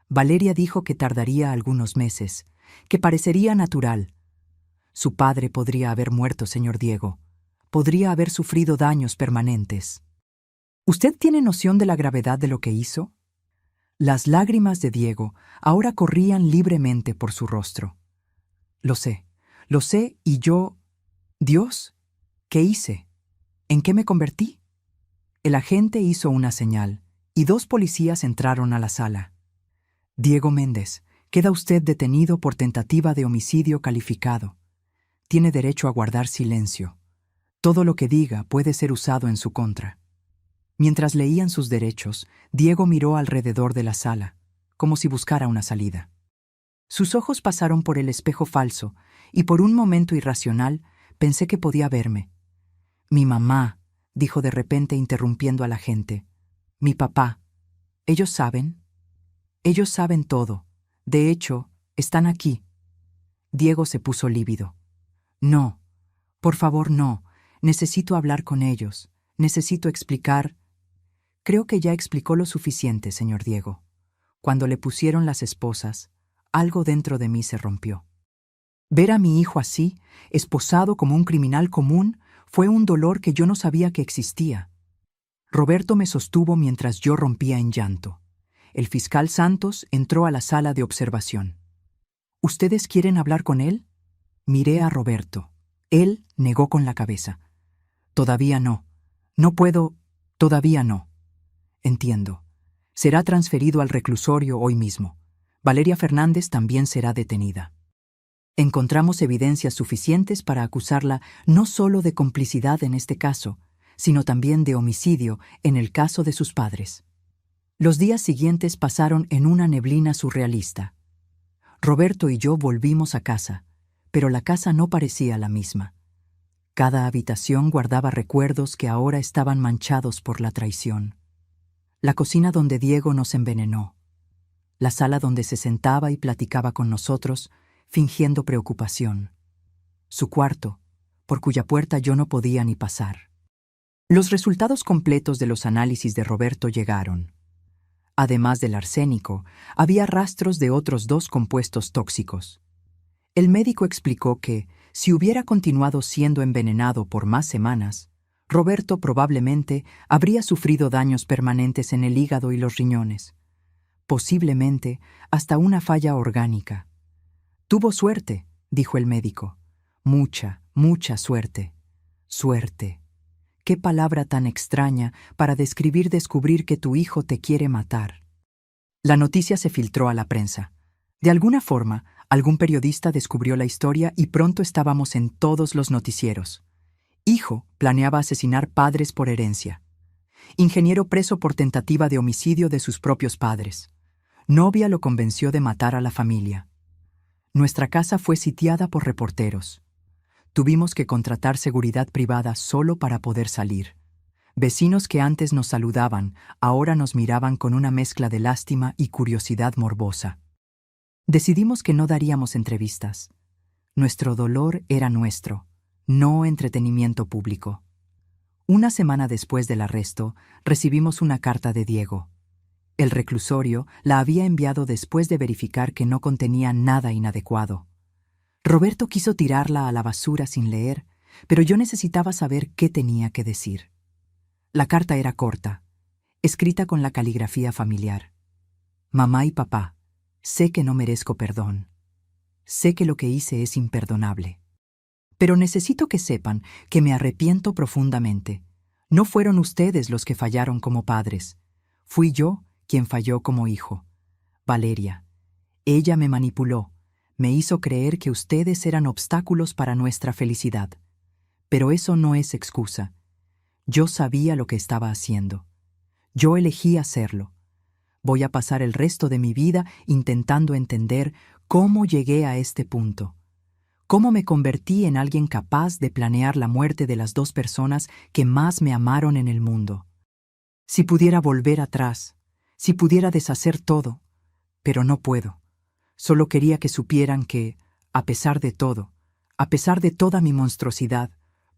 Valeria dijo que tardaría algunos meses, que parecería natural. Su padre podría haber muerto, señor Diego. Podría haber sufrido daños permanentes. ¿Usted tiene noción de la gravedad de lo que hizo? Las lágrimas de Diego ahora corrían libremente por su rostro. Lo sé y yo... Dios, ¿qué hice? ¿En qué me convertí? El agente hizo una señal, y 2 policías entraron a la sala. Diego Méndez, queda usted detenido por tentativa de homicidio calificado. Tiene derecho a guardar silencio. Todo lo que diga puede ser usado en su contra. Mientras leían sus derechos, Diego miró alrededor de la sala, como si buscara una salida. Sus ojos pasaron por el espejo falso, y por un momento irracional pensé que podía verme. Mi mamá, dijo de repente interrumpiendo a la gente. Mi papá. ¿Ellos saben? Ellos saben todo. De hecho, están aquí. Diego se puso lívido. No, por favor, no. Necesito hablar con ellos. Necesito explicar. Creo que ya explicó lo suficiente, señor Diego. Cuando le pusieron las esposas, algo dentro de mí se rompió. Ver a mi hijo así, esposado como un criminal común, fue un dolor que yo no sabía que existía. Roberto me sostuvo mientras yo rompía en llanto. El fiscal Santos entró a la sala de observación. ¿Ustedes quieren hablar con él? Miré a Roberto. Él negó con la cabeza. Todavía no. No puedo. Todavía no. Entiendo. Será transferido al reclusorio hoy mismo. Valeria Fernández también será detenida. Encontramos evidencias suficientes para acusarla no solo de complicidad en este caso, sino también de homicidio en el caso de sus padres. Los días siguientes pasaron en una neblina surrealista. Roberto y yo volvimos a casa, pero la casa no parecía la misma. Cada habitación guardaba recuerdos que ahora estaban manchados por la traición. La cocina donde Diego nos envenenó. La sala donde se sentaba y platicaba con nosotros, fingiendo preocupación. Su cuarto, por cuya puerta yo no podía ni pasar. Los resultados completos de los análisis de Roberto llegaron. Además del arsénico, había rastros de otros 2 compuestos tóxicos. El médico explicó que, si hubiera continuado siendo envenenado por más semanas, Roberto probablemente habría sufrido daños permanentes en el hígado y los riñones. Posiblemente hasta una falla orgánica. Tuvo suerte, dijo el médico. Mucha, mucha suerte. Suerte. Qué palabra tan extraña para descubrir que tu hijo te quiere matar. La noticia se filtró a la prensa. De alguna forma, algún periodista descubrió la historia y pronto estábamos en todos los noticieros. Hijo planeaba asesinar padres por herencia. Ingeniero preso por tentativa de homicidio de sus propios padres. Novia lo convenció de matar a la familia. Nuestra casa fue sitiada por reporteros. Tuvimos que contratar seguridad privada solo para poder salir. Vecinos que antes nos saludaban, ahora nos miraban con una mezcla de lástima y curiosidad morbosa. Decidimos que no daríamos entrevistas. Nuestro dolor era nuestro, no entretenimiento público. Una semana después del arresto, recibimos una carta de Diego. El reclusorio la había enviado después de verificar que no contenía nada inadecuado. Roberto quiso tirarla a la basura sin leer, pero yo necesitaba saber qué tenía que decir. La carta era corta, escrita con la caligrafía familiar. Mamá y papá, sé que no merezco perdón. Sé que lo que hice es imperdonable. Pero necesito que sepan que me arrepiento profundamente. No fueron ustedes los que fallaron como padres. Fui yo quien falló como hijo. Valeria. Ella me manipuló. Me hizo creer que ustedes eran obstáculos para nuestra felicidad. Pero eso no es excusa. Yo sabía lo que estaba haciendo. Yo elegí hacerlo. Voy a pasar el resto de mi vida intentando entender cómo llegué a este punto. cómo me convertí en alguien capaz de planear la muerte de las dos personas que más me amaron en el mundo. Si pudiera volver atrás, si pudiera deshacer todo, pero no puedo. Solo quería que supieran que, a pesar de todo, a pesar de toda mi monstruosidad,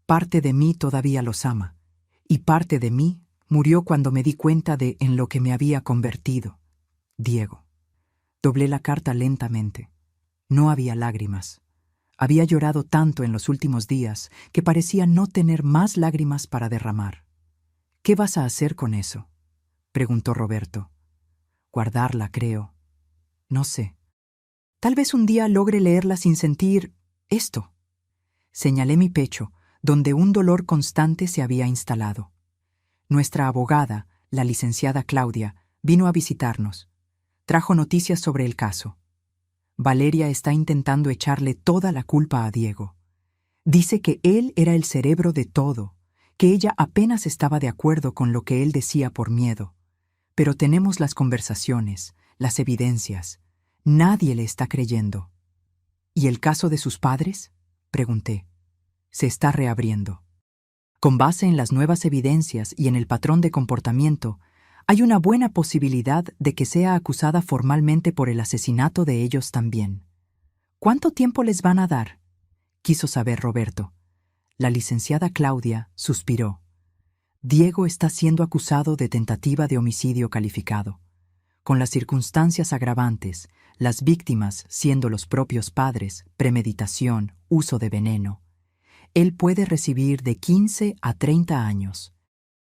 parte de mí todavía los ama, y parte de mí murió cuando me di cuenta de en lo que me había convertido. Diego. Doblé la carta lentamente. No había lágrimas. Había llorado tanto en los últimos días que parecía no tener más lágrimas para derramar. «¿Qué vas a hacer con eso?», preguntó Roberto. «Guardarla, creo. No sé. Tal vez un día logre leerla sin sentir esto». Señalé mi pecho, donde un dolor constante se había instalado. Nuestra abogada, la licenciada Claudia, vino a visitarnos. Trajo noticias sobre el caso. Valeria está intentando echarle toda la culpa a Diego. Dice que él era el cerebro de todo, que ella apenas estaba de acuerdo con lo que él decía por miedo. Pero tenemos las conversaciones, las evidencias. Nadie le está creyendo. ¿Y el caso de sus padres?, pregunté. Se está reabriendo. Con base en las nuevas evidencias y en el patrón de comportamiento, hay una buena posibilidad de que sea acusada formalmente por el asesinato de ellos también. ¿Cuánto tiempo les van a dar?, quiso saber Roberto. La licenciada Claudia suspiró. Diego está siendo acusado de tentativa de homicidio calificado. Con las circunstancias agravantes, las víctimas siendo los propios padres, premeditación, uso de veneno. Él puede recibir de 15 a 30 años.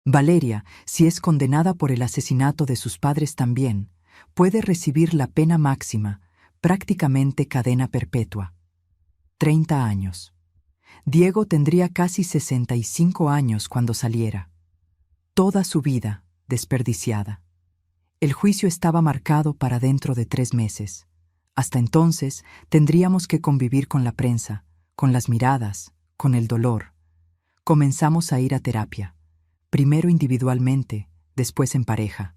Valeria, si es condenada por el asesinato de sus padres también, puede recibir la pena máxima, prácticamente cadena perpetua. 30 años. Diego tendría casi 65 años cuando saliera. Toda su vida desperdiciada. El juicio estaba marcado para dentro de 3 meses. Hasta entonces tendríamos que convivir con la prensa, con las miradas, con el dolor. Comenzamos a ir a terapia. Primero individualmente, después en pareja.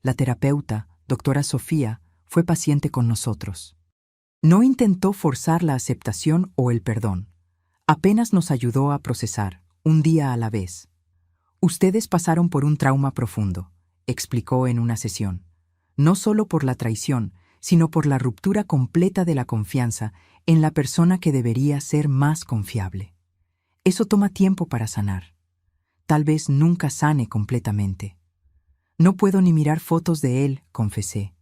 La terapeuta, doctora Sofía, fue paciente con nosotros. No intentó forzar la aceptación o el perdón. Apenas nos ayudó a procesar, un día a la vez. Ustedes pasaron por un trauma profundo, explicó en una sesión. No solo por la traición, sino por la ruptura completa de la confianza en la persona que debería ser más confiable. Eso toma tiempo para sanar. Tal vez nunca sane completamente. No puedo ni mirar fotos de él, confesé.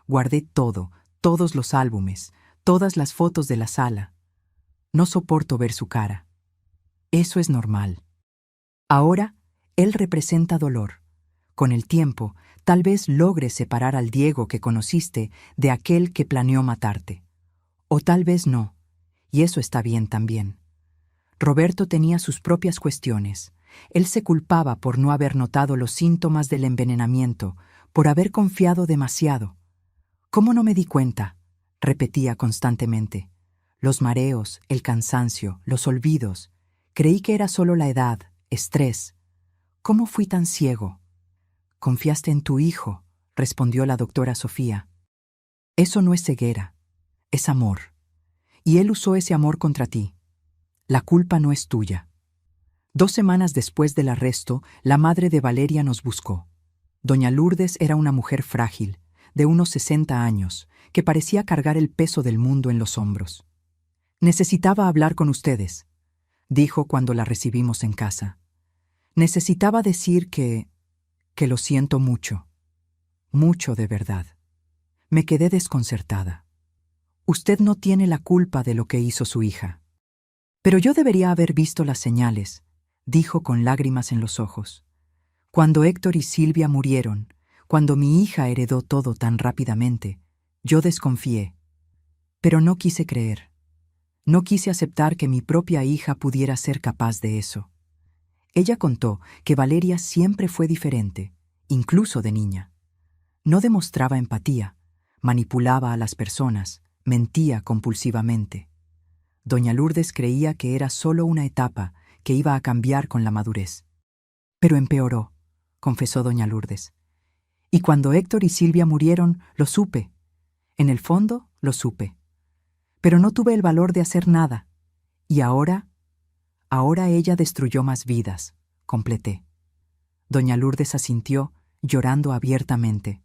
Guardé todo, todos los álbumes, todas las fotos de la sala. No soporto ver su cara. Eso es normal. Ahora, él representa dolor. Con el tiempo, tal vez logres separar al Diego que conociste de aquel que planeó matarte. O tal vez no, y eso está bien también. Roberto tenía sus propias cuestiones. Él se culpaba por no haber notado los síntomas del envenenamiento, por haber confiado demasiado. ¿Cómo no me di cuenta?, repetía constantemente. Los mareos, el cansancio, los olvidos. Creí que era solo la edad, estrés. ¿Cómo fui tan ciego? Confiaste en tu hijo, respondió la doctora Sofía. Eso no es ceguera, es amor. Y él usó ese amor contra ti. La culpa no es tuya. 2 semanas después del arresto, la madre de Valeria nos buscó. Doña Lourdes era una mujer frágil, de unos 60 años, que parecía cargar el peso del mundo en los hombros. «Necesitaba hablar con ustedes», dijo cuando la recibimos en casa. «Necesitaba decir que lo siento mucho. Mucho de verdad. Me quedé desconcertada. Usted no tiene la culpa de lo que hizo su hija». «Pero yo debería haber visto las señales», dijo con lágrimas en los ojos. «Cuando Héctor y Silvia murieron, cuando mi hija heredó todo tan rápidamente, yo desconfié. Pero no quise creer. No quise aceptar que mi propia hija pudiera ser capaz de eso». Ella contó que Valeria siempre fue diferente, incluso de niña. No demostraba empatía, manipulaba a las personas, mentía compulsivamente. Doña Lourdes creía que era solo una etapa que iba a cambiar con la madurez. «Pero empeoró», confesó doña Lourdes. «Y cuando Héctor y Silvia murieron, lo supe. En el fondo, lo supe. pero no tuve el valor de hacer nada. Y ahora ella destruyó más vidas, completé. Doña Lourdes asintió, llorando abiertamente.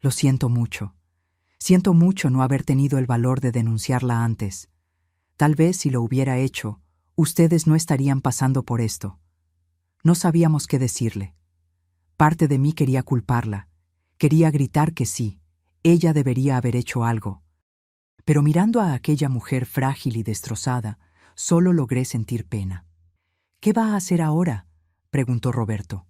Lo siento mucho. Siento mucho no haber tenido el valor de denunciarla antes. Tal vez si lo hubiera hecho, ustedes no estarían pasando por esto. No sabíamos qué decirle. Parte de mí quería culparla. Quería gritar que sí, ella debería haber hecho algo. Pero mirando a aquella mujer frágil y destrozada, solo logré sentir pena. «¿Qué va a hacer ahora?», preguntó Roberto.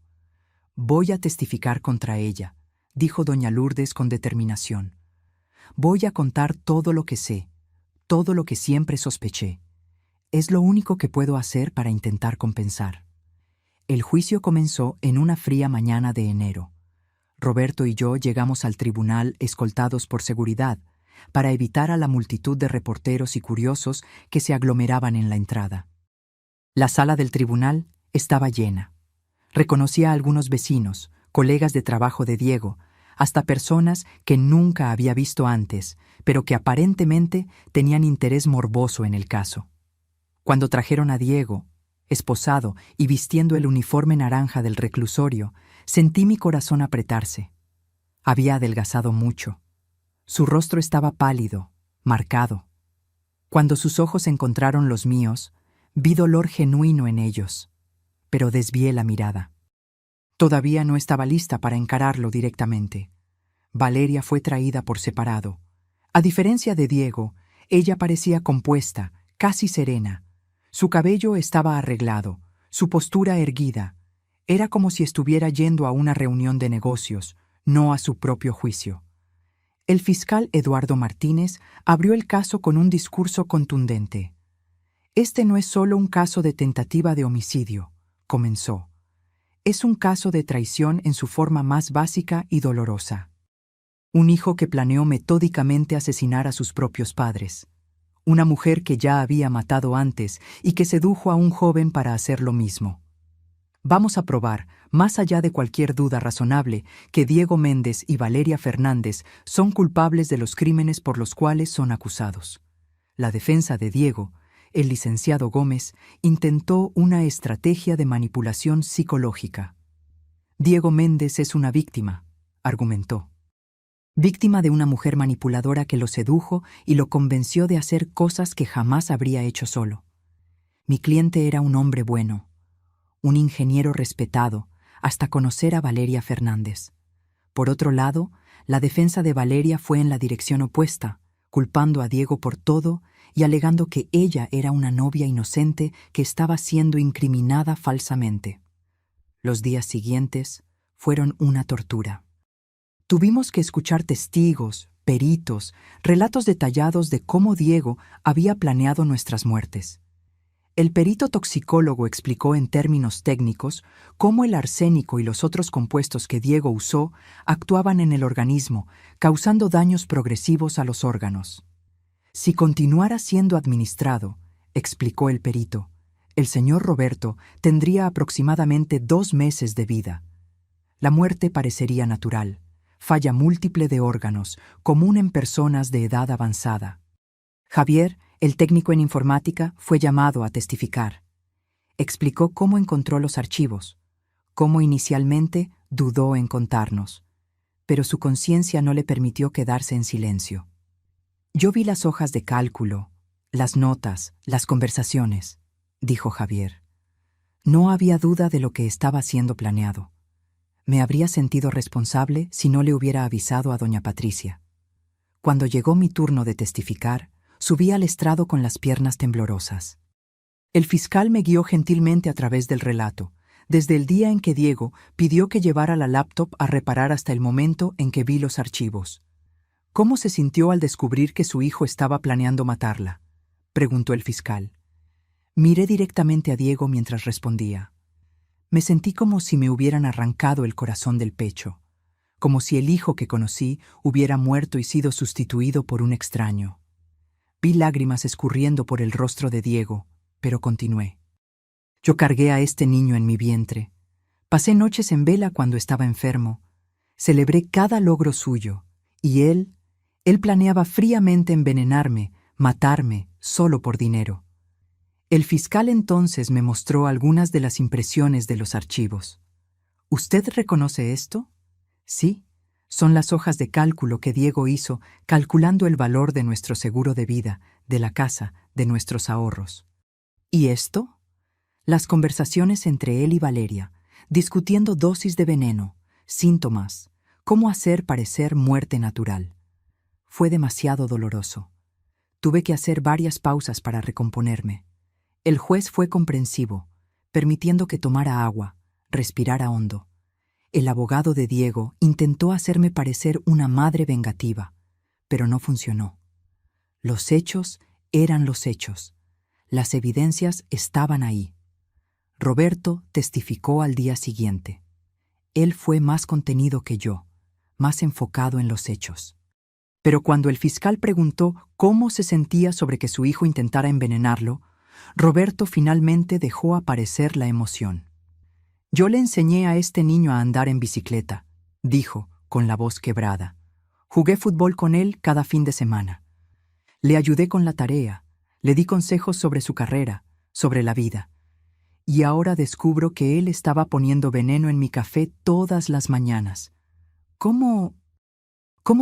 «Voy a testificar contra ella», dijo doña Lourdes con determinación. «Voy a contar todo lo que sé, todo lo que siempre sospeché. Es lo único que puedo hacer para intentar compensar». El juicio comenzó en una fría mañana de enero. Roberto y yo llegamos al tribunal escoltados por seguridad, para evitar a la multitud de reporteros y curiosos que se aglomeraban en la entrada. La sala del tribunal estaba llena. Reconocí a algunos vecinos, colegas de trabajo de Diego, hasta personas que nunca había visto antes, pero que aparentemente tenían interés morboso en el caso. Cuando trajeron a Diego, esposado y vistiendo el uniforme naranja del reclusorio, sentí mi corazón apretarse. Había adelgazado mucho. Su rostro estaba pálido, marcado. Cuando sus ojos encontraron los míos, vi dolor genuino en ellos, pero desvié la mirada. Todavía no estaba lista para encararlo directamente. Valeria fue traída por separado. A diferencia de Diego, ella parecía compuesta, casi serena. Su cabello estaba arreglado, su postura erguida. Era como si estuviera yendo a una reunión de negocios, no a su propio juicio. El fiscal Eduardo Martínez abrió el caso con un discurso contundente. «Este no es solo un caso de tentativa de homicidio», comenzó. «Es un caso de traición en su forma más básica y dolorosa. Un hijo que planeó metódicamente asesinar a sus propios padres. Una mujer que ya había matado antes y que sedujo a un joven para hacer lo mismo. Vamos a probar, más allá de cualquier duda razonable, que Diego Méndez y Valeria Fernández son culpables de los crímenes por los cuales son acusados». La defensa de Diego, el licenciado Gómez, intentó una estrategia de manipulación psicológica. «Diego Méndez es una víctima», argumentó. «Víctima de una mujer manipuladora que lo sedujo y lo convenció de hacer cosas que jamás habría hecho solo. Mi cliente era un hombre bueno, un ingeniero respetado, hasta conocer a Valeria Fernández. Por otro lado, la defensa de Valeria fue en la dirección opuesta, culpando a Diego por todo y alegando que ella era una novia inocente que estaba siendo incriminada falsamente. Los días siguientes fueron una tortura. Tuvimos que escuchar testigos, peritos, relatos detallados de cómo Diego había planeado nuestras muertes. El perito toxicólogo explicó en términos técnicos cómo el arsénico y los otros compuestos que Diego usó actuaban en el organismo, causando daños progresivos a los órganos. Si continuara siendo administrado, explicó el perito, el señor Roberto tendría aproximadamente 2 meses de vida. La muerte parecería natural, falla múltiple de órganos, común en personas de edad avanzada. Javier, el técnico en informática, fue llamado a testificar. Explicó cómo encontró los archivos, cómo inicialmente dudó en contarnos, pero su conciencia no le permitió quedarse en silencio. «Yo vi las hojas de cálculo, las notas, las conversaciones», dijo Javier. «No había duda de lo que estaba siendo planeado. Me habría sentido responsable si no le hubiera avisado a doña Patricia. Cuando llegó mi turno de testificar, subí al estrado con las piernas temblorosas. El fiscal me guió gentilmente a través del relato, desde el día en que Diego pidió que llevara la laptop a reparar hasta el momento en que vi los archivos. «¿Cómo se sintió al descubrir que su hijo estaba planeando matarla?», preguntó el fiscal. Miré directamente a Diego mientras respondía. Me sentí como si me hubieran arrancado el corazón del pecho, como si el hijo que conocí hubiera muerto y sido sustituido por un extraño. Vi lágrimas escurriendo por el rostro de Diego, pero continué. Yo cargué a este niño en mi vientre. Pasé noches en vela cuando estaba enfermo. Celebré cada logro suyo, y él planeaba fríamente envenenarme, matarme solo por dinero. El fiscal entonces me mostró algunas de las impresiones de los archivos. ¿Usted reconoce esto? Sí, son las hojas de cálculo que Diego hizo calculando el valor de nuestro seguro de vida, de la casa, de nuestros ahorros. ¿Y esto? Las conversaciones entre él y Valeria, discutiendo dosis de veneno, síntomas, cómo hacer parecer muerte natural. Fue demasiado doloroso. Tuve que hacer varias pausas para recomponerme. El juez fue comprensivo, permitiendo que tomara agua, respirara hondo. El abogado de Diego intentó hacerme parecer una madre vengativa, pero no funcionó. Los hechos eran los hechos. Las evidencias estaban ahí. Roberto testificó al día siguiente. Él fue más contenido que yo, más enfocado en los hechos. Pero cuando el fiscal preguntó cómo se sentía sobre que su hijo intentara envenenarlo, Roberto finalmente dejó aparecer la emoción. «Yo le enseñé a este niño a andar en bicicleta», dijo, con la voz quebrada. «Jugué fútbol con él cada fin de semana. Le ayudé con la tarea, le di consejos sobre su carrera, sobre la vida. Y ahora descubro que él estaba poniendo veneno en mi café todas las mañanas. ¿Cómo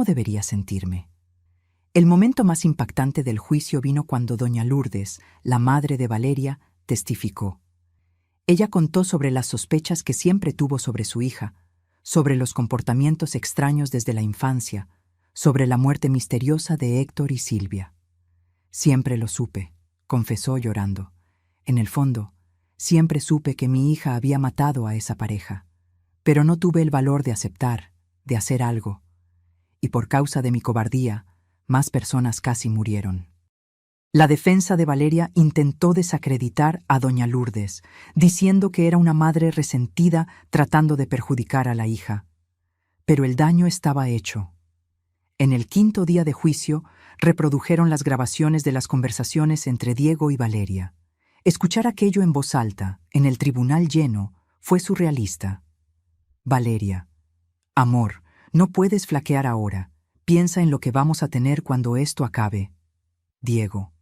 debería sentirme?» El momento más impactante del juicio vino cuando doña Lourdes, la madre de Valeria, testificó. Ella contó sobre las sospechas que siempre tuvo sobre su hija, sobre los comportamientos extraños desde la infancia, sobre la muerte misteriosa de Héctor y Silvia. «Siempre lo supe», confesó llorando. «En el fondo, siempre supe que mi hija había matado a esa pareja, pero no tuve el valor de aceptar, de hacer algo. Y por causa de mi cobardía, más personas casi murieron». La defensa de Valeria intentó desacreditar a doña Lourdes, diciendo que era una madre resentida tratando de perjudicar a la hija. Pero el daño estaba hecho. En el 5º día de juicio, reprodujeron las grabaciones de las conversaciones entre Diego y Valeria. Escuchar aquello en voz alta, en el tribunal lleno, fue surrealista. «Valeria, amor, no puedes flaquear ahora. Piensa en lo que vamos a tener cuando esto acabe». Diego: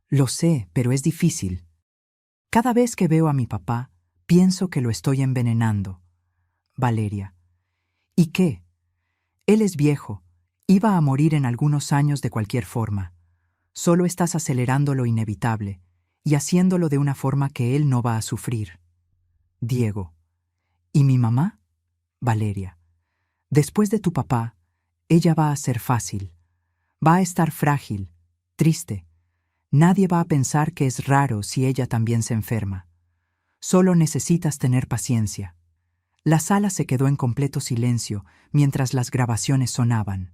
«Lo sé, pero es difícil. Cada vez que veo a mi papá, pienso que lo estoy envenenando». Valeria: «¿Y qué? Él es viejo. Iba a morir en algunos años de cualquier forma. Solo estás acelerando lo inevitable y haciéndolo de una forma que él no va a sufrir». Diego: «¿Y mi mamá?» Valeria: «Después de tu papá, ella va a ser fácil. Va a estar frágil, triste. Nadie va a pensar que es raro si ella también se enferma. Solo necesitas tener paciencia». La sala se quedó en completo silencio mientras las grabaciones sonaban.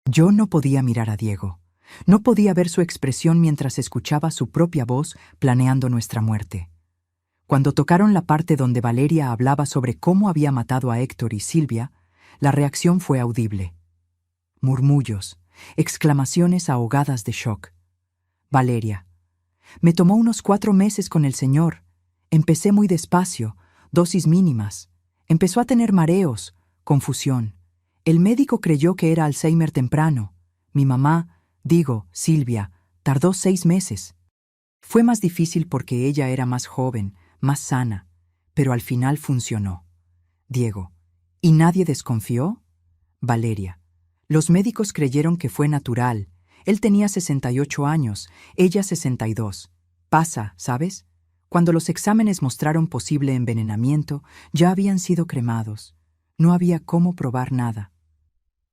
Yo no podía mirar a Diego. No podía ver su expresión mientras escuchaba su propia voz planeando nuestra muerte. Cuando tocaron la parte donde Valeria hablaba sobre cómo había matado a Héctor y Silvia, la reacción fue audible. Murmullos, exclamaciones ahogadas de shock. Valeria: «Me tomó unos 4 meses con el señor. Empecé muy despacio, dosis mínimas. Empezó a tener mareos, confusión. El médico creyó que era Alzheimer temprano. Mi mamá, Silvia, tardó 6 meses. Fue más difícil porque ella era más joven, más sana, pero al final funcionó». Diego: «¿Y nadie desconfió?» Valeria: «Los médicos creyeron que fue natural. Él tenía 68 años, ella 62. Pasa, ¿sabes? Cuando los exámenes mostraron posible envenenamiento, ya habían sido cremados. No había cómo probar nada».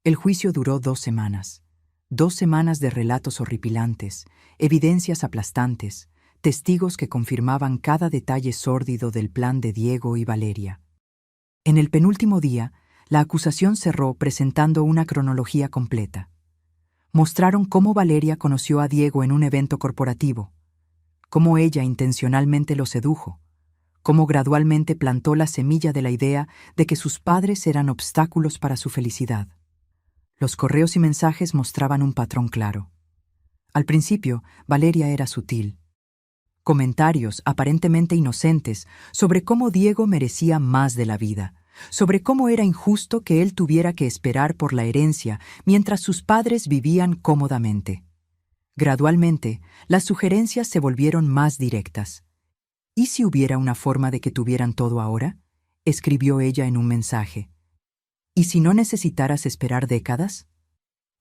El juicio duró 2 semanas. 2 semanas de relatos horripilantes, evidencias aplastantes, testigos que confirmaban cada detalle sórdido del plan de Diego y Valeria. En el penúltimo día, la acusación cerró presentando una cronología completa. Mostraron cómo Valeria conoció a Diego en un evento corporativo, cómo ella intencionalmente lo sedujo, cómo gradualmente plantó la semilla de la idea de que sus padres eran obstáculos para su felicidad. Los correos y mensajes mostraban un patrón claro. Al principio, Valeria era sutil. Comentarios aparentemente inocentes sobre cómo Diego merecía más de la vida, sobre cómo era injusto que él tuviera que esperar por la herencia mientras sus padres vivían cómodamente. Gradualmente, las sugerencias se volvieron más directas. ¿Y si hubiera una forma de que tuvieran todo ahora?, escribió ella en un mensaje. ¿Y si no necesitaras esperar décadas?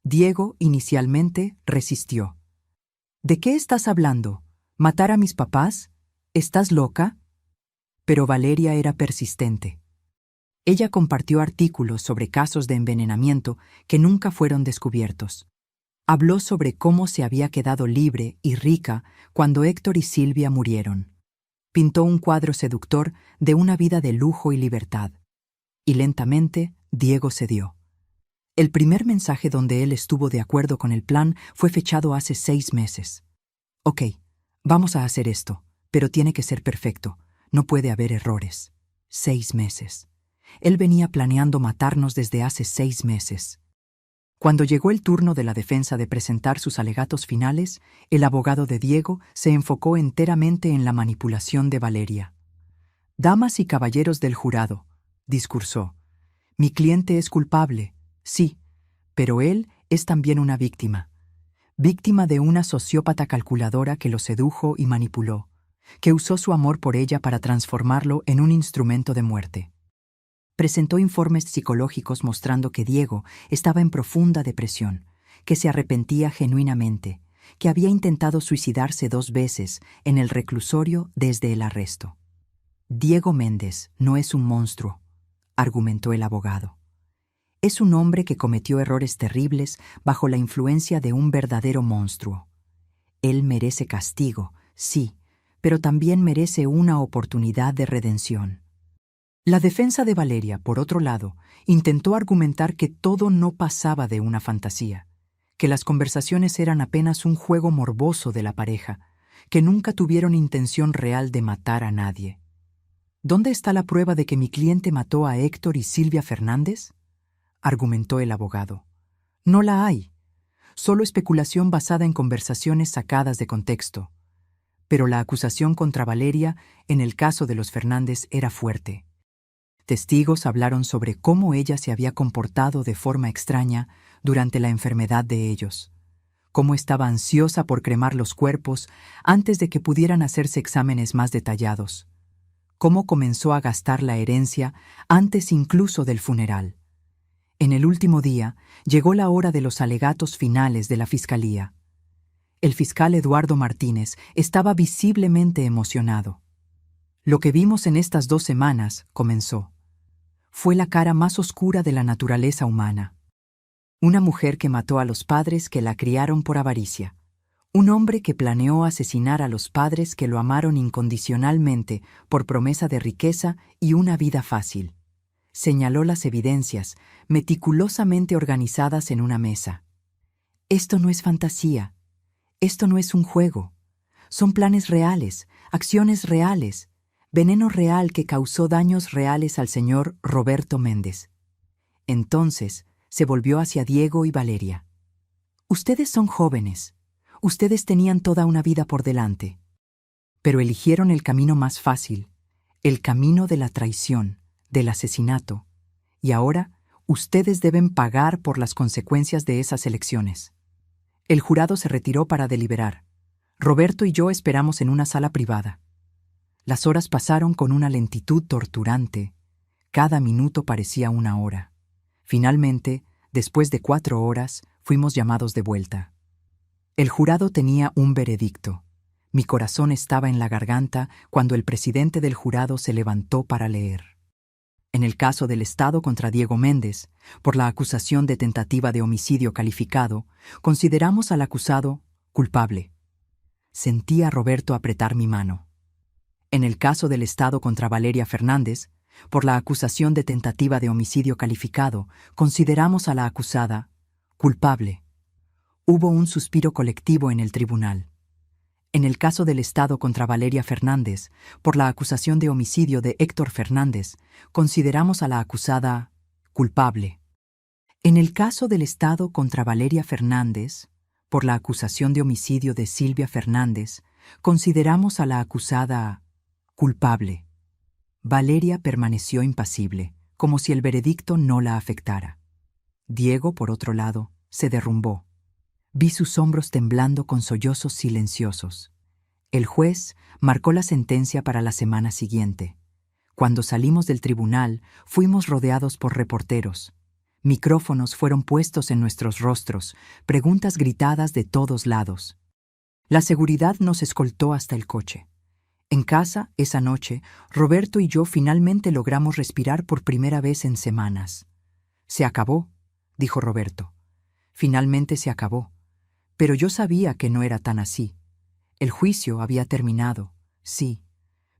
Diego inicialmente resistió. ¿De qué estás hablando? ¿Matar a mis papás? ¿Estás loca? Pero Valeria era persistente. Ella compartió artículos sobre casos de envenenamiento que nunca fueron descubiertos. Habló sobre cómo se había quedado libre y rica cuando Héctor y Silvia murieron. Pintó un cuadro seductor de una vida de lujo y libertad. Y lentamente, Diego cedió. El primer mensaje donde él estuvo de acuerdo con el plan fue fechado hace 6 meses. Ok, vamos a hacer esto, pero tiene que ser perfecto. No puede haber errores. 6 meses. Él venía planeando matarnos desde hace 6 meses. Cuando llegó el turno de la defensa de presentar sus alegatos finales, el abogado de Diego se enfocó enteramente en la manipulación de Valeria. «Damas y caballeros del jurado», discursó, «mi cliente es culpable, sí, pero él es también una víctima. Víctima de una sociópata calculadora que lo sedujo y manipuló, que usó su amor por ella para transformarlo en un instrumento de muerte». Presentó informes psicológicos mostrando que Diego estaba en profunda depresión, que se arrepentía genuinamente, que había intentado suicidarse 2 veces en el reclusorio desde el arresto. Diego Méndez no es un monstruo, argumentó el abogado. Es un hombre que cometió errores terribles bajo la influencia de un verdadero monstruo. Él merece castigo, sí, pero también merece una oportunidad de redención. La defensa de Valeria, por otro lado, intentó argumentar que todo no pasaba de una fantasía, que las conversaciones eran apenas un juego morboso de la pareja, que nunca tuvieron intención real de matar a nadie. ¿Dónde está la prueba de que mi cliente mató a Héctor y Silvia Fernández?, argumentó el abogado. No la hay. Solo especulación basada en conversaciones sacadas de contexto. Pero la acusación contra Valeria, en el caso de los Fernández, era fuerte. Testigos hablaron sobre cómo ella se había comportado de forma extraña durante la enfermedad de ellos, cómo estaba ansiosa por cremar los cuerpos antes de que pudieran hacerse exámenes más detallados, cómo comenzó a gastar la herencia antes incluso del funeral. En el último día, llegó la hora de los alegatos finales de la Fiscalía. El fiscal Eduardo Martínez estaba visiblemente emocionado. Lo que vimos en estas 2 semanas, comenzó, fue la cara más oscura de la naturaleza humana. Una mujer que mató a los padres que la criaron por avaricia. Un hombre que planeó asesinar a los padres que lo amaron incondicionalmente por promesa de riqueza y una vida fácil. Señaló las evidencias, meticulosamente organizadas en una mesa. Esto no es fantasía. Esto no es un juego. Son planes reales, acciones reales, veneno real que causó daños reales al señor Roberto Méndez. Entonces se volvió hacia Diego y Valeria. Ustedes son jóvenes. Ustedes tenían toda una vida por delante. Pero eligieron el camino más fácil, el camino de la traición, del asesinato. Y ahora, ustedes deben pagar por las consecuencias de esas elecciones. El jurado se retiró para deliberar. Roberto y yo esperamos en una sala privada. Las horas pasaron con una lentitud torturante. Cada minuto parecía una hora. Finalmente, después de 4 horas, fuimos llamados de vuelta. El jurado tenía un veredicto. Mi corazón estaba en la garganta cuando el presidente del jurado se levantó para leer. En el caso del Estado contra Diego Méndez, por la acusación de tentativa de homicidio calificado, consideramos al acusado culpable. Sentí a Roberto apretar mi mano. En el caso del Estado contra Valeria Fernández, por la acusación de tentativa de homicidio calificado, consideramos a la acusada culpable. Hubo un suspiro colectivo en el tribunal. En el caso del Estado contra Valeria Fernández, por la acusación de homicidio de Héctor Fernández, consideramos a la acusada culpable. En el caso del Estado contra Valeria Fernández, por la acusación de homicidio de Silvia Fernández, consideramos a la acusada culpable. Valeria permaneció impasible, como si el veredicto no la afectara. Diego, por otro lado, se derrumbó. Vi sus hombros temblando con sollozos silenciosos. El juez marcó la sentencia para la semana siguiente. Cuando salimos del tribunal, fuimos rodeados por reporteros. Micrófonos fueron puestos en nuestros rostros, preguntas gritadas de todos lados. La seguridad nos escoltó hasta el coche. En casa, esa noche, Roberto y yo finalmente logramos respirar por primera vez en semanas. «Se acabó», dijo Roberto. Finalmente se acabó. Pero yo sabía que no era tan así. El juicio había terminado, sí,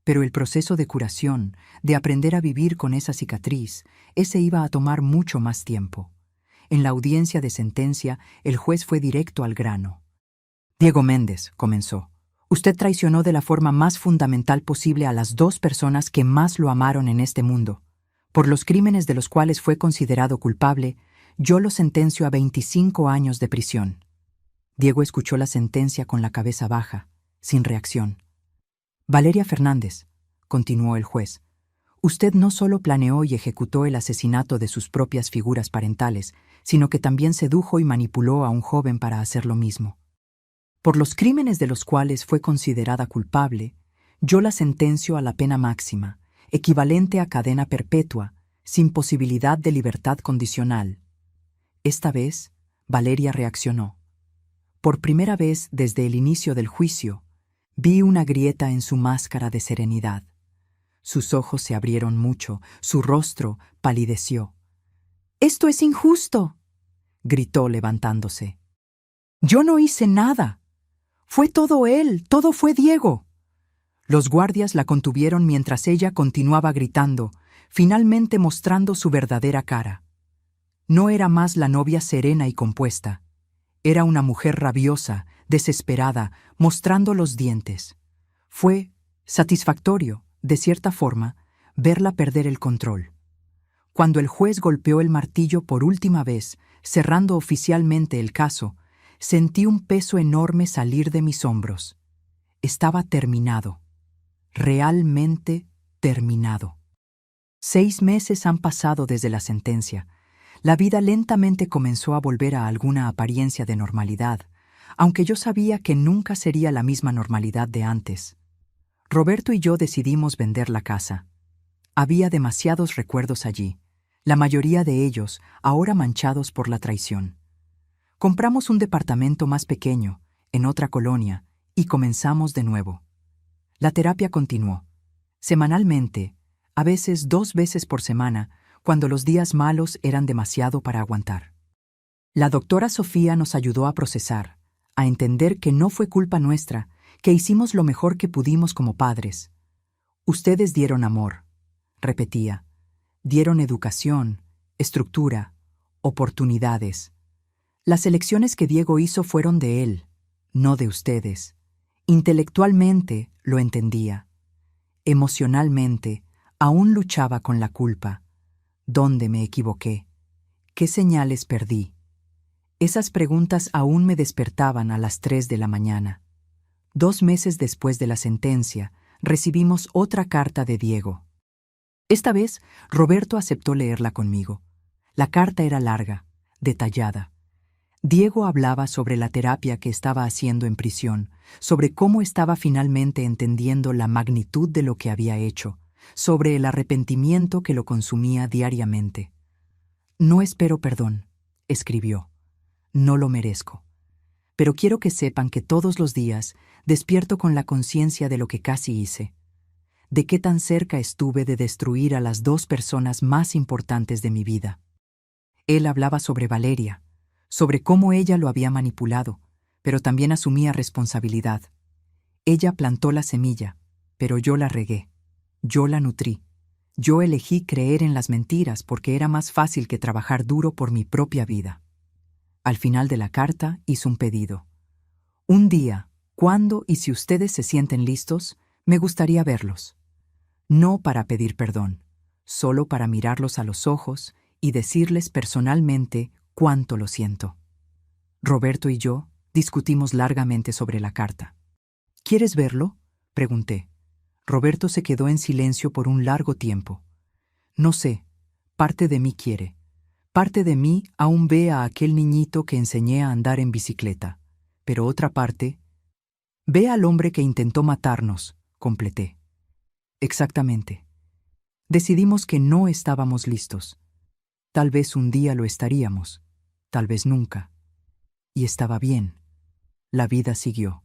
pero el proceso de curación, de aprender a vivir con esa cicatriz, ese iba a tomar mucho más tiempo. En la audiencia de sentencia, el juez fue directo al grano. «Diego Méndez», comenzó, «usted traicionó de la forma más fundamental posible a las dos personas que más lo amaron en este mundo. Por los crímenes de los cuales fue considerado culpable, yo lo sentencio a 25 años de prisión». Diego escuchó la sentencia con la cabeza baja, sin reacción. «Valeria Fernández», continuó el juez, «usted no solo planeó y ejecutó el asesinato de sus propias figuras parentales, sino que también sedujo y manipuló a un joven para hacer lo mismo. Por los crímenes de los cuales fue considerada culpable, yo la sentencio a la pena máxima, equivalente a cadena perpetua, sin posibilidad de libertad condicional». Esta vez, Valeria reaccionó. Por primera vez desde el inicio del juicio, vi una grieta en su máscara de serenidad. Sus ojos se abrieron mucho, su rostro palideció. «¡Esto es injusto!», gritó levantándose. «Yo no hice nada. Fue todo él, todo fue Diego». Los guardias la contuvieron mientras ella continuaba gritando, finalmente mostrando su verdadera cara. No era más la novia serena y compuesta. Era una mujer rabiosa, desesperada, mostrando los dientes. Fue satisfactorio, de cierta forma, verla perder el control. Cuando el juez golpeó el martillo por última vez, cerrando oficialmente el caso, sentí un peso enorme salir de mis hombros. Estaba terminado. Realmente terminado. 6 meses han pasado desde la sentencia. La vida lentamente comenzó a volver a alguna apariencia de normalidad, aunque yo sabía que nunca sería la misma normalidad de antes. Roberto y yo decidimos vender la casa. Había demasiados recuerdos allí, la mayoría de ellos ahora manchados por la traición. Compramos un departamento más pequeño, en otra colonia, y comenzamos de nuevo. La terapia continuó. Semanalmente, a veces 2 veces por semana, cuando los días malos eran demasiado para aguantar. La doctora Sofía nos ayudó a procesar, a entender que no fue culpa nuestra, que hicimos lo mejor que pudimos como padres. «Ustedes dieron amor», repetía. «Dieron educación, estructura, oportunidades. Las elecciones que Diego hizo fueron de él, no de ustedes. Intelectualmente lo entendía. Emocionalmente, aún luchaba con la culpa. ¿Dónde me equivoqué? ¿Qué señales perdí?». Esas preguntas aún me despertaban a las 3 de la mañana. 2 meses después de la sentencia, recibimos otra carta de Diego. Esta vez, Roberto aceptó leerla conmigo. La carta era larga, detallada. Diego hablaba sobre la terapia que estaba haciendo en prisión, sobre cómo estaba finalmente entendiendo la magnitud de lo que había hecho, sobre el arrepentimiento que lo consumía diariamente. «No espero perdón», escribió. «No lo merezco. Pero quiero que sepan que todos los días despierto con la conciencia de lo que casi hice, de qué tan cerca estuve de destruir a las 2 personas más importantes de mi vida». Él hablaba sobre Valeria, sobre cómo ella lo había manipulado, pero también asumía responsabilidad. Ella plantó la semilla, pero yo la regué. Yo la nutrí. Yo elegí creer en las mentiras porque era más fácil que trabajar duro por mi propia vida. Al final de la carta hizo un pedido. «Un día, cuando y si ustedes se sienten listos, me gustaría verlos. No para pedir perdón, solo para mirarlos a los ojos y decirles personalmente cuánto lo siento». Roberto y yo discutimos largamente sobre la carta. «¿Quieres verlo?», pregunté. Roberto se quedó en silencio por un largo tiempo. «No sé, parte de mí quiere, Parte de mí aún ve a aquel niñito que enseñé a andar en bicicleta, pero otra parte ve al hombre que intentó matarnos, completé. Exactamente. Decidimos que no estábamos listos. Tal vez un día lo estaríamos, tal vez nunca. Y estaba bien. La vida siguió.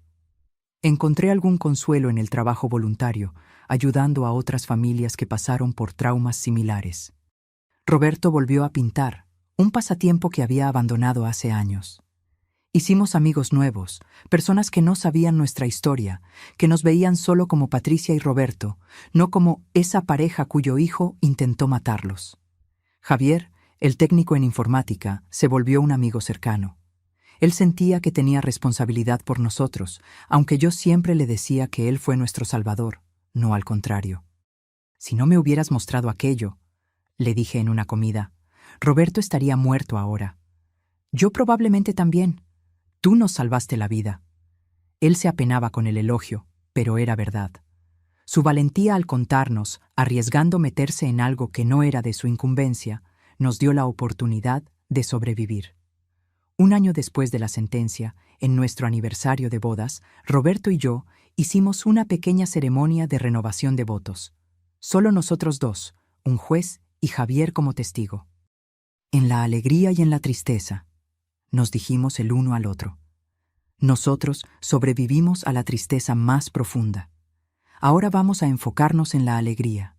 Encontré algún consuelo en el trabajo voluntario, ayudando a otras familias que pasaron por traumas similares. Roberto volvió a pintar, un pasatiempo que había abandonado hace años. Hicimos amigos nuevos, personas que no sabían nuestra historia, que nos veían solo como Patricia y Roberto, no como esa pareja cuyo hijo intentó matarlos. Javier, el técnico en informática, se volvió un amigo cercano. Él sentía que tenía responsabilidad por nosotros, aunque yo siempre le decía que él fue nuestro salvador, no al contrario. Si no me hubieras mostrado aquello, le dije en una comida, Roberto estaría muerto ahora. Yo probablemente también. Tú nos salvaste la vida. Él se apenaba con el elogio, pero era verdad. Su valentía al contarnos, arriesgando meterse en algo que no era de su incumbencia, nos dio la oportunidad de sobrevivir. Un año después de la sentencia, en nuestro aniversario de bodas, Roberto y yo hicimos una pequeña ceremonia de renovación de votos. Solo nosotros dos, un juez y Javier como testigo. En la alegría y en la tristeza, nos dijimos el uno al otro. Nosotros sobrevivimos a la tristeza más profunda. Ahora vamos a enfocarnos en la alegría.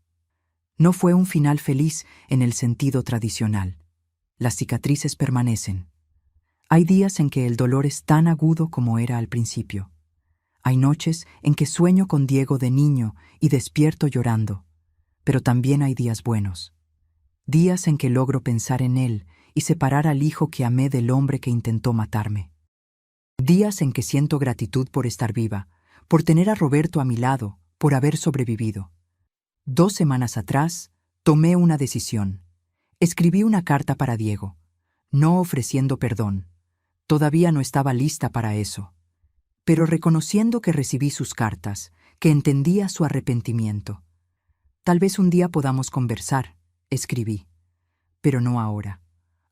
No fue un final feliz en el sentido tradicional. Las cicatrices permanecen. Hay días en que el dolor es tan agudo como era al principio. Hay noches en que sueño con Diego de niño y despierto llorando. Pero también hay días buenos. Días en que logro pensar en él y separar al hijo que amé del hombre que intentó matarme. Días en que siento gratitud por estar viva, por tener a Roberto a mi lado, por haber sobrevivido. 2 semanas atrás, tomé una decisión. Escribí una carta para Diego, no ofreciendo perdón. Todavía no estaba lista para eso. Pero reconociendo que recibí sus cartas, que entendía su arrepentimiento. Tal vez un día podamos conversar, escribí. Pero no ahora.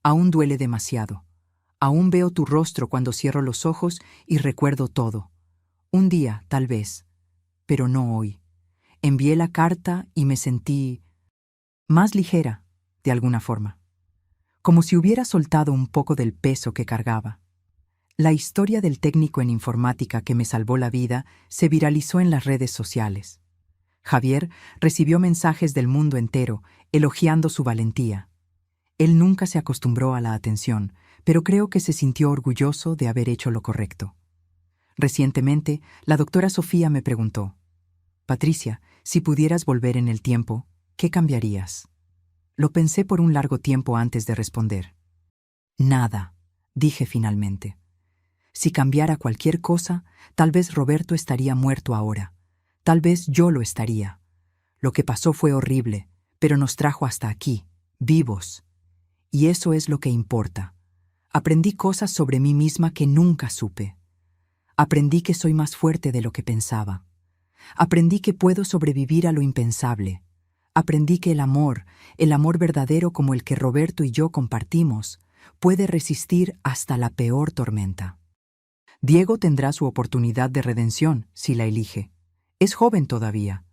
Aún duele demasiado. Aún veo tu rostro cuando cierro los ojos y recuerdo todo. Un día, tal vez, pero no hoy. Envié la carta y me sentí más ligera, de alguna forma. Como si hubiera soltado un poco del peso que cargaba. La historia del técnico en informática que me salvó la vida se viralizó en las redes sociales. Javier recibió mensajes del mundo entero elogiando su valentía. Él nunca se acostumbró a la atención, pero creo que se sintió orgulloso de haber hecho lo correcto. Recientemente, la doctora Sofía me preguntó, Patricia, si pudieras volver en el tiempo, ¿qué cambiarías? Lo pensé por un largo tiempo antes de responder. Nada, dije finalmente. Si cambiara cualquier cosa, tal vez Roberto estaría muerto ahora. Tal vez yo lo estaría. Lo que pasó fue horrible, pero nos trajo hasta aquí, vivos. Y eso es lo que importa. Aprendí cosas sobre mí misma que nunca supe. Aprendí que soy más fuerte de lo que pensaba. Aprendí que puedo sobrevivir a lo impensable. Aprendí que el amor verdadero como el que Roberto y yo compartimos, puede resistir hasta la peor tormenta. Diego tendrá su oportunidad de redención si la elige. Es joven todavía.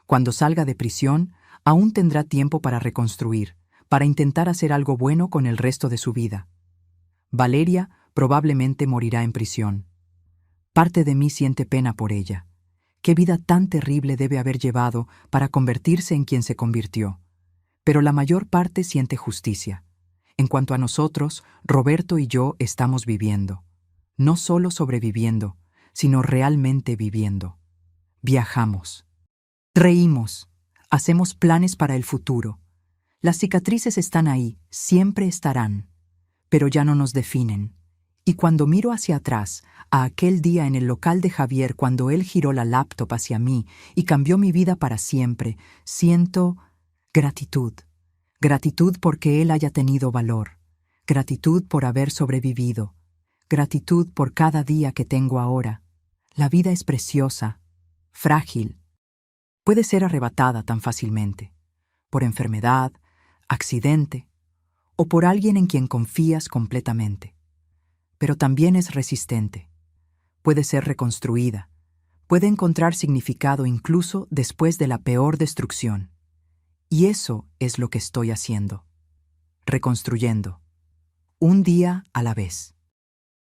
Cuando salga de prisión, aún tendrá tiempo para reconstruir, para intentar hacer algo bueno con el resto de su vida. Valeria probablemente morirá en prisión. Parte de mí siente pena por ella. Qué vida tan terrible debe haber llevado para convertirse en quien se convirtió. Pero la mayor parte siente justicia. En cuanto a nosotros, Roberto y yo estamos viviendo. No solo sobreviviendo, sino realmente viviendo. Viajamos. Reímos. Hacemos planes para el futuro. Las cicatrices están ahí, siempre estarán, pero ya no nos definen. Y cuando miro hacia atrás, a aquel día en el local de Javier cuando él giró la laptop hacia mí y cambió mi vida para siempre, siento gratitud. Gratitud porque él haya tenido valor. Gratitud por haber sobrevivido. Gratitud por cada día que tengo ahora. La vida es preciosa, frágil. Puede ser arrebatada tan fácilmente. Por enfermedad, accidente o por alguien en quien confías completamente. Pero también es resistente. Puede ser reconstruida. Puede encontrar significado incluso después de la peor destrucción. Y eso es lo que estoy haciendo. Reconstruyendo. Un día a la vez.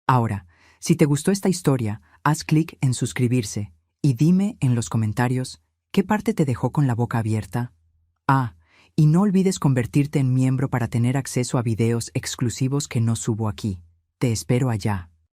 Ahora, si te gustó esta historia, haz clic en suscribirse y dime en los comentarios qué parte te dejó con la boca abierta. Y no olvides convertirte en miembro para tener acceso a videos exclusivos que no subo aquí. Te espero allá.